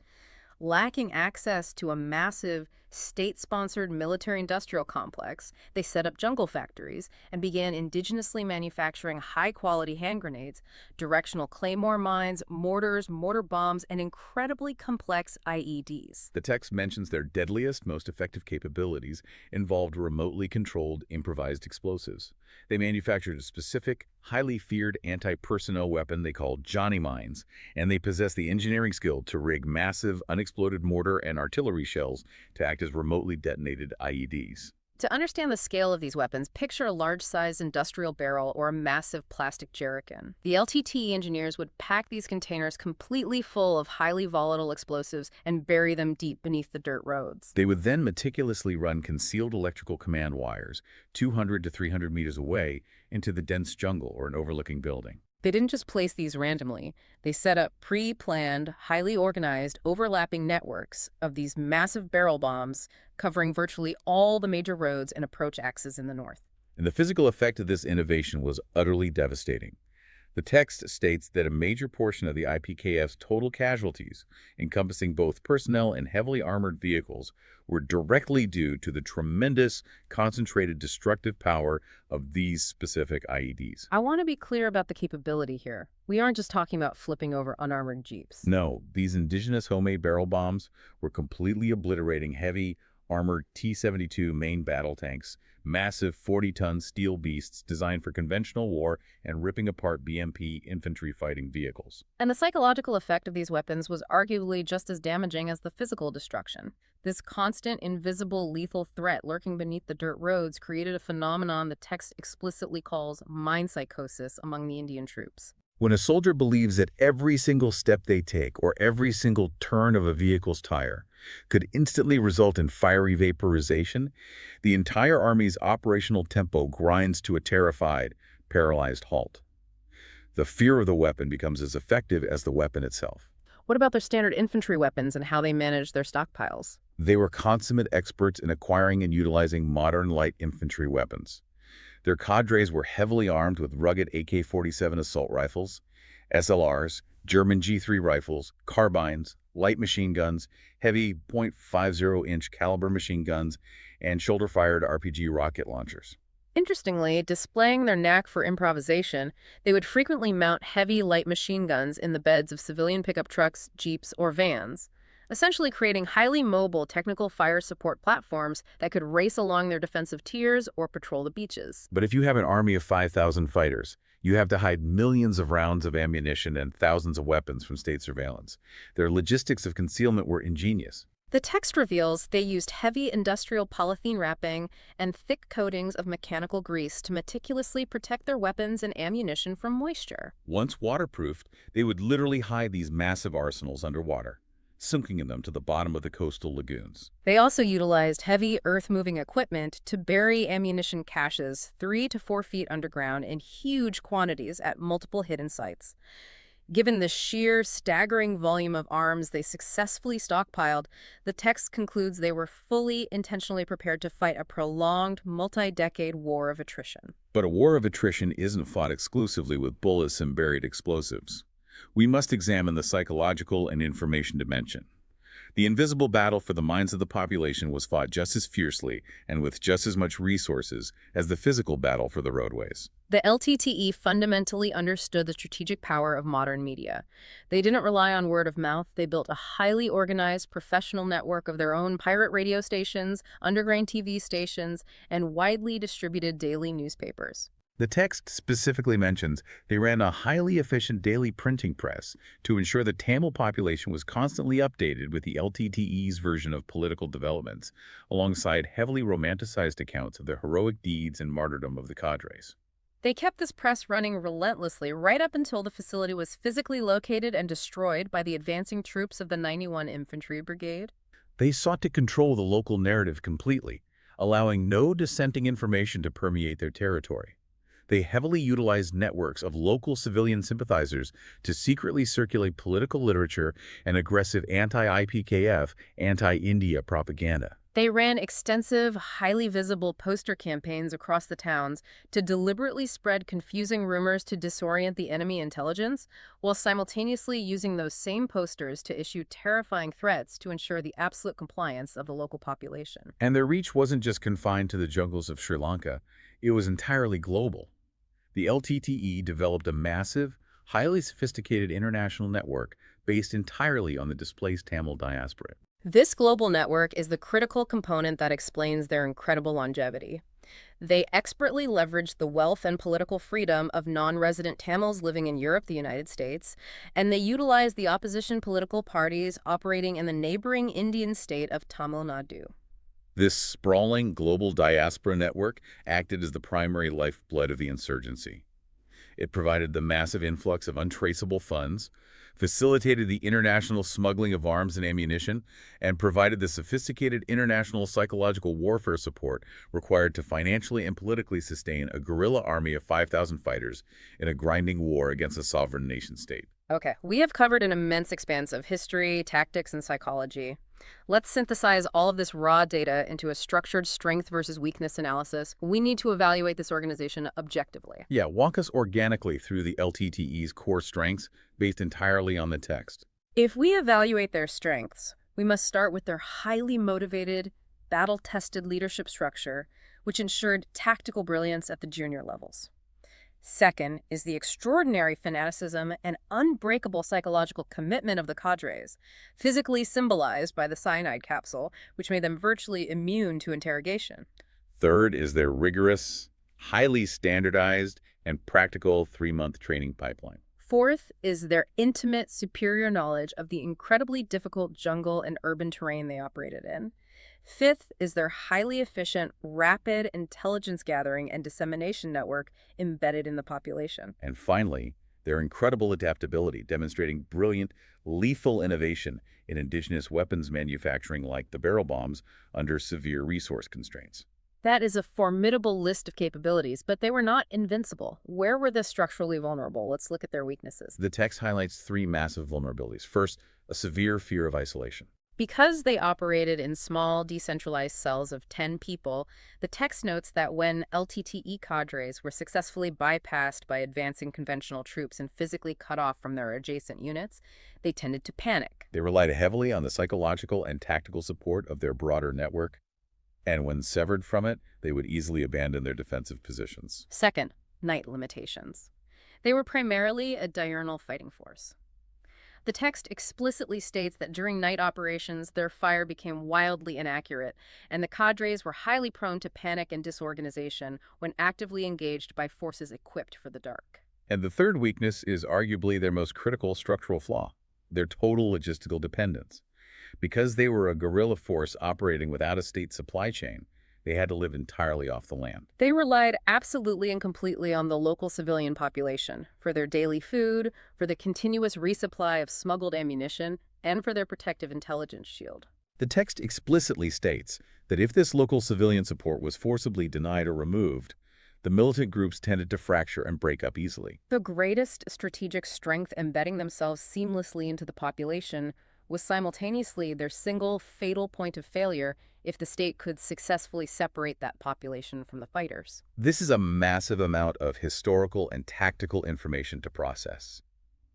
Lacking access to a massive, state-sponsored military-industrial complex, they set up jungle factories and began indigenously manufacturing high-quality hand grenades, directional claymore mines, mortars, mortar bombs, and incredibly complex IEDs. The text mentions their deadliest, most effective capabilities involved remotely controlled, improvised explosives. They manufactured a specific, highly feared anti-personnel weapon they called Johnny Mines, and they possessed the engineering skill to rig massive, unexploded mortar and artillery shells to act as remotely detonated IEDs. To understand the scale of these weapons, picture a large-sized industrial barrel or a massive plastic jerrycan. The LTTE engineers would pack these containers completely full of highly volatile explosives and bury them deep beneath the dirt roads. They would then meticulously run concealed electrical command wires 200 to 300 meters away into the dense jungle or an overlooking building. They didn't just place these randomly. They set up pre-planned, highly organized, overlapping networks of these massive barrel bombs covering virtually all the major roads and approach axes in the north. And the physical effect of this innovation was utterly devastating. The text states that a major portion of the IPKF's total casualties, encompassing both personnel and heavily armored vehicles, were directly due to the tremendous, concentrated destructive power of these specific IEDs. I want to be clear about the capability here. We aren't just talking about flipping over unarmored jeeps. No, these indigenous homemade barrel bombs were completely obliterating heavy, armored T-72 main battle tanks, massive 40-ton steel beasts designed for conventional war, and ripping apart BMP infantry fighting vehicles. And the psychological effect of these weapons was arguably just as damaging as the physical destruction. This constant, invisible, lethal threat lurking beneath the dirt roads created a phenomenon the text explicitly calls mine psychosis among the Indian troops. When a soldier believes that every single step they take or every single turn of a vehicle's tire could instantly result in fiery vaporization, the entire army's operational tempo grinds to a terrified, paralyzed halt. The fear of the weapon becomes as effective as the weapon itself. What about their standard infantry weapons and how they managed their stockpiles? They were consummate experts in acquiring and utilizing modern light infantry weapons. Their cadres were heavily armed with rugged AK-47 assault rifles, SLRs, German G3 rifles, carbines, light machine guns, heavy .50-inch caliber machine guns, and shoulder-fired RPG rocket launchers. Interestingly, displaying their knack for improvisation, they would frequently mount heavy light machine guns in the beds of civilian pickup trucks, jeeps, or vans, essentially creating highly mobile technical fire support platforms that could race along their defensive tiers or patrol the beaches. But if you have an army of 5,000 fighters, you have to hide millions of rounds of ammunition and thousands of weapons from state surveillance. Their logistics of concealment were ingenious. The text reveals they used heavy industrial polythene wrapping and thick coatings of mechanical grease to meticulously protect their weapons and ammunition from moisture. Once waterproofed, they would literally hide these massive arsenals underwater, sinking them to the bottom of the coastal lagoons. They also utilized heavy earth-moving equipment to bury ammunition caches 3 to 4 feet underground in huge quantities at multiple hidden sites. Given the sheer, staggering volume of arms they successfully stockpiled, the text concludes they were fully, intentionally prepared to fight a prolonged, multi-decade war of attrition. But a war of attrition isn't fought exclusively with bullets and buried explosives. We must examine the psychological and information dimension. The invisible battle for the minds of the population was fought just as fiercely and with just as much resources as the physical battle for the roadways. The LTTE fundamentally understood the strategic power of modern media. They didn't rely on word of mouth. They built a highly organized professional network of their own pirate radio stations, underground TV stations, and widely distributed daily newspapers. The text specifically mentions they ran a highly efficient daily printing press to ensure the Tamil population was constantly updated with the LTTE's version of political developments, alongside heavily romanticized accounts of the heroic deeds and martyrdom of the cadres. They kept this press running relentlessly right up until the facility was physically located and destroyed by the advancing troops of the 91 Infantry Brigade. They sought to control the local narrative completely, allowing no dissenting information to permeate their territory. They heavily utilized networks of local civilian sympathizers to secretly circulate political literature and aggressive anti-IPKF, anti-India propaganda. They ran extensive, highly visible poster campaigns across the towns to deliberately spread confusing rumors to disorient the enemy intelligence, while simultaneously using those same posters to issue terrifying threats to ensure the absolute compliance of the local population. And their reach wasn't just confined to the jungles of Sri Lanka, it was entirely global. The LTTE developed a massive, highly sophisticated international network based entirely on the displaced Tamil diaspora. This global network is the critical component that explains their incredible longevity. They expertly leveraged the wealth and political freedom of non-resident Tamils living in Europe, the United States, and they utilized the opposition political parties operating in the neighboring Indian state of Tamil Nadu. This sprawling global diaspora network acted as the primary lifeblood of the insurgency. It provided the massive influx of untraceable funds, facilitated the international smuggling of arms and ammunition, and provided the sophisticated international psychological warfare support required to financially and politically sustain a guerrilla army of 5,000 fighters in a grinding war against a sovereign nation-state. Okay, we have covered an immense expanse of history, tactics, and psychology. Let's synthesize all of this raw data into a structured strength versus weakness analysis. We need to evaluate this organization objectively. Yeah, walk us organically through the LTTE's core strengths based entirely on the text. If we evaluate their strengths, we must start with their highly motivated, battle-tested leadership structure, which ensured tactical brilliance at the junior levels. Second is the extraordinary fanaticism and unbreakable psychological commitment of the cadres, physically symbolized by the cyanide capsule, which made them virtually immune to interrogation. Third is their rigorous, highly standardized, and practical 3-month training pipeline. Fourth is their intimate, superior knowledge of the incredibly difficult jungle and urban terrain they operated in. Fifth is their highly efficient, rapid intelligence gathering and dissemination network embedded in the population. And finally, their incredible adaptability, demonstrating brilliant, lethal innovation in indigenous weapons manufacturing like the barrel bombs under severe resource constraints. That is a formidable list of capabilities, but they were not invincible. Where were they structurally vulnerable? Let's look at their weaknesses. The text highlights 3 massive vulnerabilities. First, a severe fear of isolation. Because they operated in small, decentralized cells of 10 people, the text notes that when LTTE cadres were successfully bypassed by advancing conventional troops and physically cut off from their adjacent units, they tended to panic. They relied heavily on the psychological and tactical support of their broader network, and when severed from it, they would easily abandon their defensive positions. Second, night limitations. They were primarily a diurnal fighting force. The text explicitly states that during night operations, their fire became wildly inaccurate, and the cadres were highly prone to panic and disorganization when actively engaged by forces equipped for the dark. And the third weakness is arguably their most critical structural flaw, their total logistical dependence. Because they were a guerrilla force operating without a state supply chain, they had to live entirely off the land. They relied absolutely and completely on the local civilian population for their daily food, for the continuous resupply of smuggled ammunition, and for their protective intelligence shield. The text explicitly states that if this local civilian support was forcibly denied or removed, the militant groups tended to fracture and break up easily. The greatest strategic strength embedding themselves seamlessly into the population was simultaneously their single fatal point of failure if the state could successfully separate that population from the fighters. This is a massive amount of historical and tactical information to process.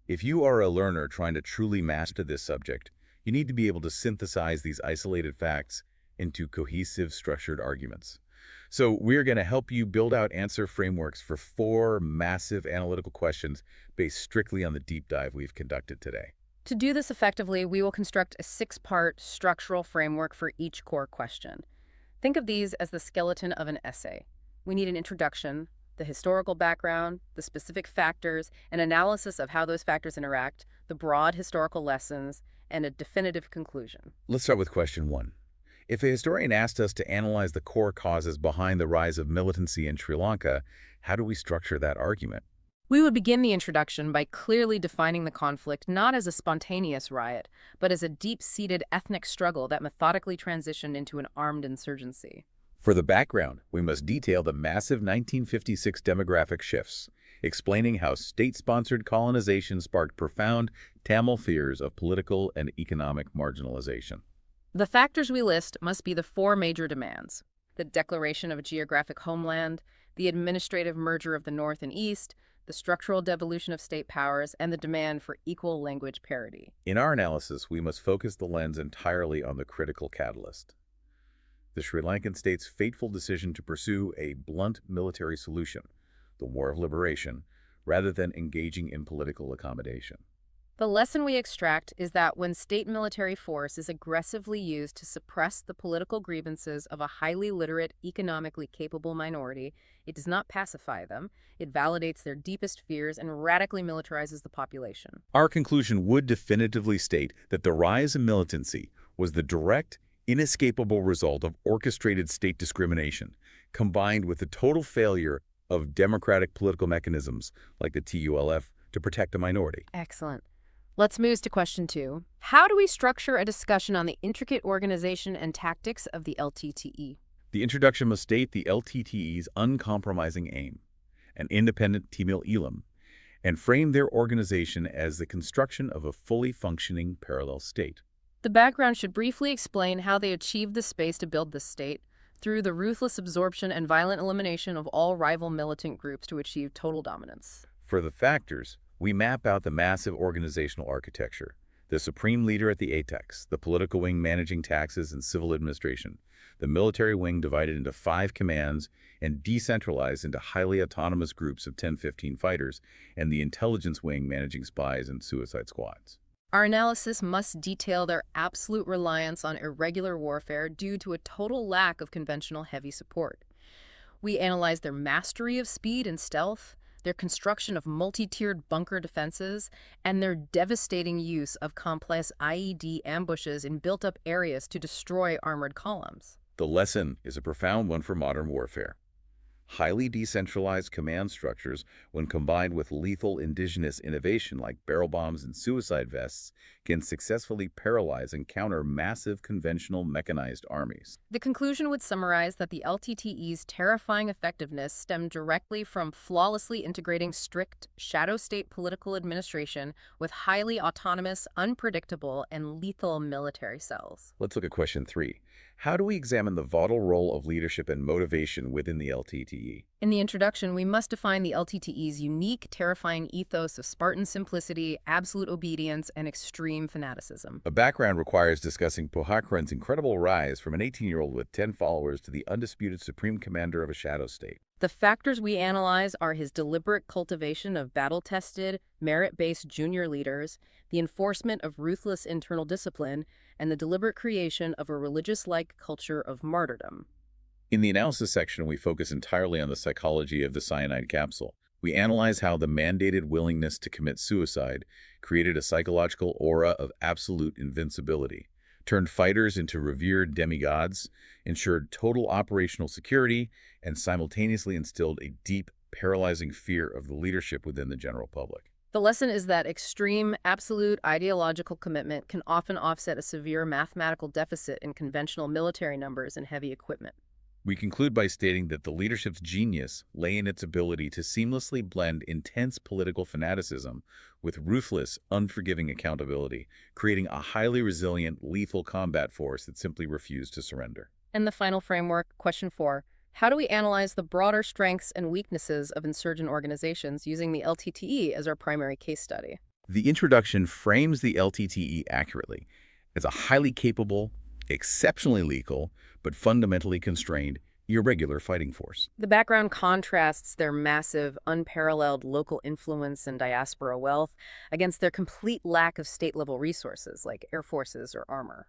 If you are a learner trying to truly master this subject, You need to be able to synthesize these isolated facts into cohesive, structured arguments. So we're going to help you build out answer frameworks for 4 massive analytical questions based strictly on the deep dive we've conducted today. To do this effectively, we will construct a 6-part structural framework for each core question. Think of these as the skeleton of an essay. We need an introduction, the historical background, the specific factors, an analysis of how those factors interact, the broad historical lessons, and a definitive conclusion. Let's start with question 1. If a historian asked us to analyze the core causes behind the rise of militancy in Sri Lanka, how do we structure that argument? We would begin the introduction by clearly defining the conflict not as a spontaneous riot, but as a deep-seated ethnic struggle that methodically transitioned into an armed insurgency. For the background, we must detail the massive 1956 demographic shifts, explaining how state-sponsored colonization sparked profound Tamil fears of political and economic marginalization. The factors we list must be the 4 major demands: the declaration of a geographic homeland, the administrative merger of the North and East, the structural devolution of state powers, and the demand for equal language parity. In our analysis, we must focus the lens entirely on the critical catalyst: the Sri Lankan state's fateful decision to pursue a blunt military solution, the War of Liberation, rather than engaging in political accommodation. The lesson we extract is that when state military force is aggressively used to suppress the political grievances of a highly literate, economically capable minority, it does not pacify them, it validates their deepest fears and radically militarizes the population. Our conclusion would definitively state that the rise of militancy was the direct, inescapable result of orchestrated state discrimination, combined with the total failure of democratic political mechanisms like the TULF to protect a minority. Excellent. Let's move to question 2. How do we structure a discussion on the intricate organization and tactics of the LTTE? The introduction must state the LTTE's uncompromising aim, an independent Tamil Elam, and frame their organization as the construction of a fully functioning parallel state. The background should briefly explain how they achieved the space to build this state through the ruthless absorption and violent elimination of all rival militant groups to achieve total dominance. For the factors, we map out the massive organizational architecture: the supreme leader at the apex, the political wing managing taxes and civil administration, the military wing divided into 5 commands and decentralized into highly autonomous groups of 10-15 fighters, and the intelligence wing managing spies and suicide squads. Our analysis must detail their absolute reliance on irregular warfare due to a total lack of conventional heavy support. We analyze their mastery of speed and stealth, their construction of multi-tiered bunker defenses, and their devastating use of complex IED ambushes in built-up areas to destroy armored columns. The lesson is a profound one for modern warfare. Highly decentralized command structures, when combined with lethal indigenous innovation like barrel bombs and suicide vests, can successfully paralyze and counter massive conventional mechanized armies. The conclusion would summarize that the LTTE's terrifying effectiveness stemmed directly from flawlessly integrating strict, shadow state political administration with highly autonomous, unpredictable, and lethal military cells. Let's look at question 3. How do we examine the vital role of leadership and motivation within the LTTE? In the introduction, we must define the LTTE's unique, terrifying ethos of Spartan simplicity, absolute obedience, and extreme fanaticism. A background requires discussing Pohakran's incredible rise from an 18-year-old with 10 followers to the undisputed supreme commander of a shadow state. The factors we analyze are his deliberate cultivation of battle-tested, merit-based junior leaders, the enforcement of ruthless internal discipline, and the deliberate creation of a religious-like culture of martyrdom. In the analysis section, we focus entirely on the psychology of the cyanide capsule. We analyze how the mandated willingness to commit suicide created a psychological aura of absolute invincibility, turned fighters into revered demigods, ensured total operational security, and simultaneously instilled a deep, paralyzing fear of the leadership within the general public. The lesson is that extreme, absolute ideological commitment can often offset a severe mathematical deficit in conventional military numbers and heavy equipment. We conclude by stating that the leadership's genius lay in its ability to seamlessly blend intense political fanaticism with ruthless, unforgiving accountability, creating a highly resilient, lethal combat force that simply refused to surrender. And the final framework, question 4. How do we analyze the broader strengths and weaknesses of insurgent organizations using the LTTE as our primary case study? The introduction frames the LTTE accurately It's a highly capable, exceptionally lethal, but fundamentally constrained, irregular fighting force. The background contrasts their massive, unparalleled local influence and diaspora wealth against their complete lack of state-level resources like air forces or armor.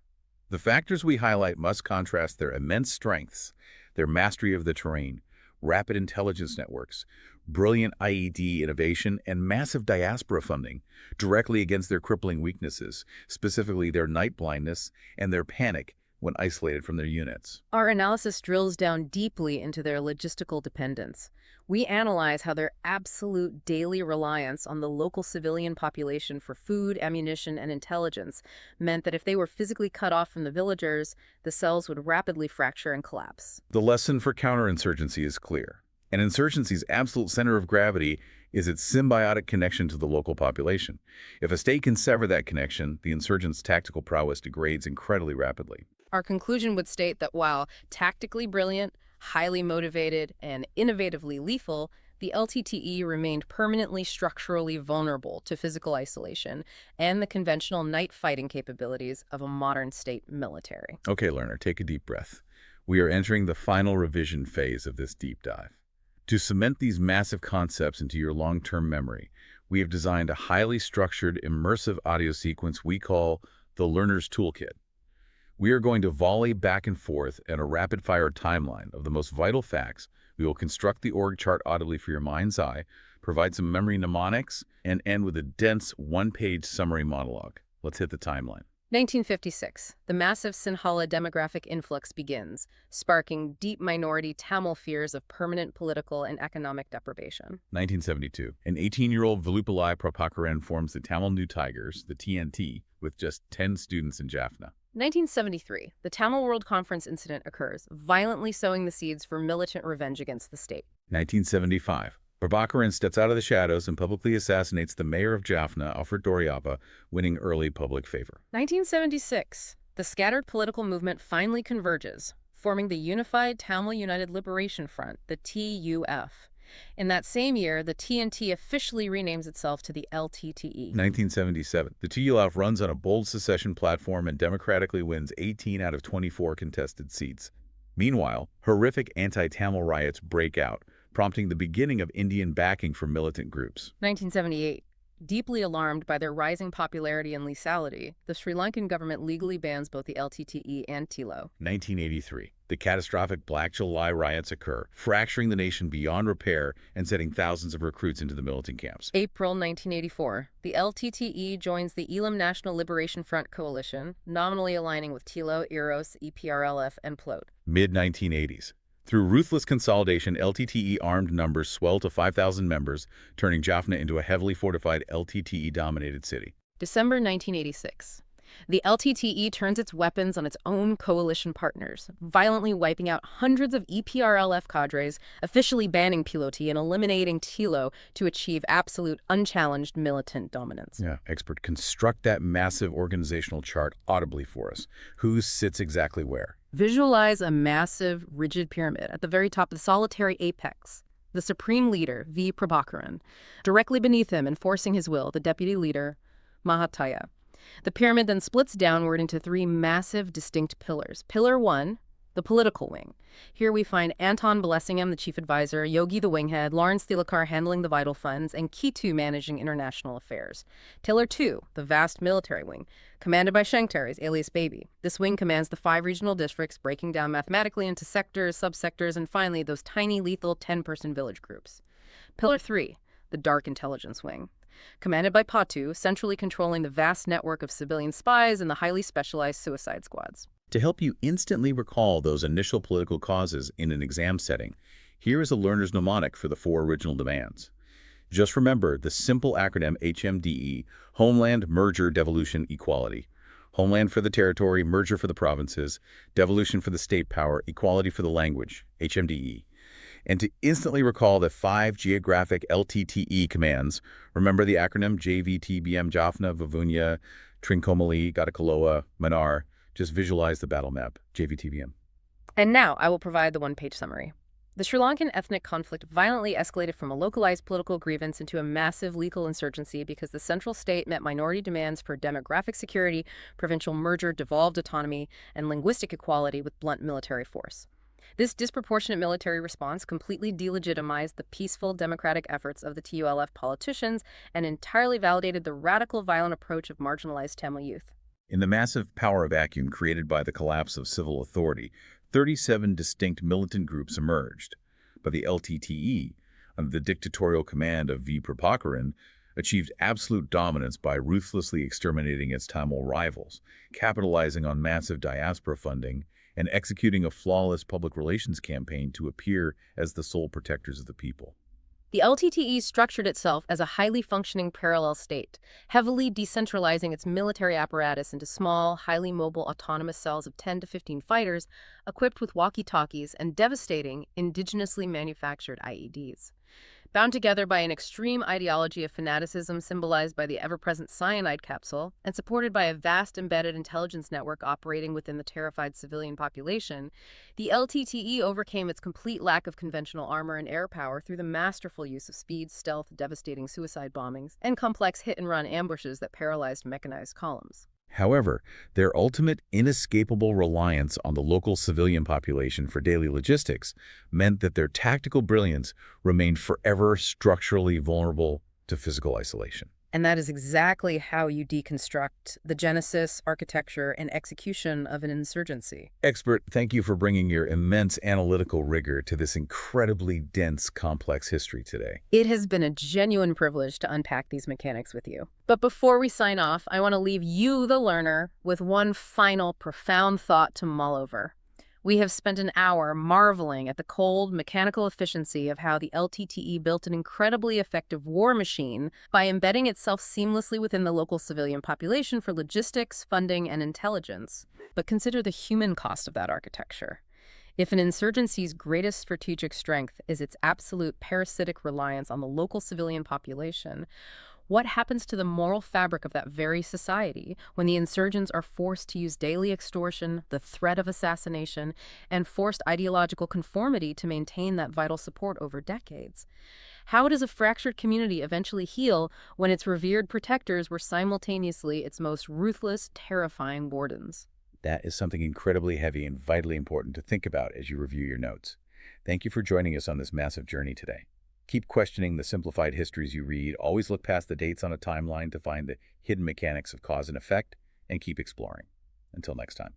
The factors we highlight must contrast their immense strengths, their mastery of the terrain, rapid intelligence networks, brilliant IED innovation, and massive diaspora funding directly against their crippling weaknesses, specifically their night blindness and their panic when isolated from their units. Our analysis drills down deeply into their logistical dependence. We analyze how their absolute daily reliance on the local civilian population for food, ammunition, and intelligence meant that if they were physically cut off from the villagers, the cells would rapidly fracture and collapse. The lesson for counterinsurgency is clear. An insurgency's absolute center of gravity is its symbiotic connection to the local population. If a state can sever that connection, the insurgent's tactical prowess degrades incredibly rapidly. Our conclusion would state that while tactically brilliant, highly motivated, and innovatively lethal, the LTTE remained permanently structurally vulnerable to physical isolation and the conventional night fighting capabilities of a modern state military. Okay, learner, take a deep breath. We are entering the final revision phase of this deep dive. To cement these massive concepts into your long-term memory, we have designed a highly structured, immersive audio sequence we call the Learner's Toolkit. We are going to volley back and forth in a rapid-fire timeline of the most vital facts. We will construct the org chart audibly for your mind's eye, provide some memory mnemonics, and end with a dense one-page summary monologue. Let's hit the timeline. 1956, the massive Sinhala demographic influx begins, sparking deep minority Tamil fears of permanent political and economic deprivation. 1972, an 18-year-old Velupillai Prabhakaran forms the Tamil New Tigers, the TNT, with just 10 students in Jaffna. 1973, the Tamil World Conference incident occurs, violently sowing the seeds for militant revenge against the state. 1975, Prabhakaran steps out of the shadows and publicly assassinates the mayor of Jaffna, Alfred Doryappa, winning early public favor. 1976, the scattered political movement finally converges, forming the Unified Tamil United Liberation Front, the TUF. In that same year, the TNT officially renames itself to the LTTE. 1977, the TUF runs on a bold secession platform and democratically wins 18 out of 24 contested seats. Meanwhile, horrific anti-Tamil riots break out, prompting the beginning of Indian backing for militant groups. 1978. Deeply alarmed by their rising popularity and lethality, the Sri Lankan government legally bans both the LTTE and TILO. 1983. The catastrophic Black July riots occur, fracturing the nation beyond repair and setting thousands of recruits into the militant camps. April 1984. The LTTE joins the Elam National Liberation Front coalition, nominally aligning with TILO, EROS, EPRLF, and PLOT. Mid-1980s. Through ruthless consolidation, LTTE armed numbers swell to 5,000 members, turning Jaffna into a heavily fortified LTTE-dominated city. December 1986. The LTTE turns its weapons on its own coalition partners, violently wiping out hundreds of EPRLF cadres, officially banning Piloti and eliminating TILO to achieve absolute, unchallenged militant dominance. Yeah, expert, construct that massive organizational chart audibly for us. Who sits exactly where? Visualize a massive, rigid pyramid at the very top of the solitary apex. The supreme leader, V. Prabhakaran. Directly beneath him, enforcing his will, the deputy leader, Mahataya. The pyramid then splits downward into three massive, distinct pillars. Pillar 1, the political wing. Here we find Anton Blessingham, the chief advisor, Yogi the winghead, Lawrence Thilakar handling the vital funds, and Kitu managing international affairs. Pillar 2, the vast military wing, commanded by Shanktaris, alias Baby. This wing commands the 5 regional districts, breaking down mathematically into sectors, subsectors, and finally those tiny, lethal 10-person village groups. Pillar 3, the dark intelligence wing, commanded by Patu, centrally controlling the vast network of civilian spies and the highly specialized suicide squads. To help you instantly recall those initial political causes in an exam setting, here is a learner's mnemonic for the 4 original demands. Just remember the simple acronym HMDE, Homeland, Merger, Devolution, Equality. Homeland for the territory, merger for the provinces, devolution for the state power, equality for the language, HMDE. And to instantly recall the 5 geographic LTTE commands, remember the acronym JVTBM, Jaffna, Vivunya, Trincomalee, Gadakaloa, Manar. Just visualize the battle map, JVTBM. And now I will provide the one-page summary. The Sri Lankan ethnic conflict violently escalated from a localized political grievance into a massive legal insurgency because the central state met minority demands for demographic security, provincial merger, devolved autonomy, and linguistic equality with blunt military force. This disproportionate military response completely delegitimized the peaceful democratic efforts of the TULF politicians and entirely validated the radical violent approach of marginalized Tamil youth. In the massive power vacuum created by the collapse of civil authority, 37 distinct militant groups emerged. But the LTTE, under the dictatorial command of V. Prabhakaran, achieved absolute dominance by ruthlessly exterminating its Tamil rivals, capitalizing on massive diaspora funding, and executing a flawless public relations campaign to appear as the sole protectors of the people. The LTTE structured itself as a highly functioning parallel state, heavily decentralizing its military apparatus into small, highly mobile autonomous cells of 10 to 15 fighters equipped with walkie-talkies and devastating, indigenously manufactured IEDs. Bound together by an extreme ideology of fanaticism symbolized by the ever-present cyanide capsule, and supported by a vast embedded intelligence network operating within the terrified civilian population, the LTTE overcame its complete lack of conventional armor and air power through the masterful use of speed, stealth, devastating suicide bombings, and complex hit-and-run ambushes that paralyzed mechanized columns. However, their ultimate inescapable reliance on the local civilian population for daily logistics meant that their tactical brilliance remained forever structurally vulnerable to physical isolation. And that is exactly how you deconstruct the genesis, architecture, and execution of an insurgency. Expert, thank you for bringing your immense analytical rigor to this incredibly dense, complex history today. It has been a genuine privilege to unpack these mechanics with you. But before we sign off, I want to leave you, the learner, with one final profound thought to mull over. We have spent an hour marveling at the cold, mechanical efficiency of how the LTTE built an incredibly effective war machine by embedding itself seamlessly within the local civilian population for logistics, funding, and intelligence. But consider the human cost of that architecture. If an insurgency's greatest strategic strength is its absolute parasitic reliance on the local civilian population, what happens to the moral fabric of that very society when the insurgents are forced to use daily extortion, the threat of assassination, and forced ideological conformity to maintain that vital support over decades? How does a fractured community eventually heal when its revered protectors were simultaneously its most ruthless, terrifying wardens? That is something incredibly heavy and vitally important to think about as you review your notes. Thank you for joining us on this massive journey today. Keep questioning the simplified histories you read, always look past the dates on a timeline to find the hidden mechanics of cause and effect, and keep exploring. Until next time.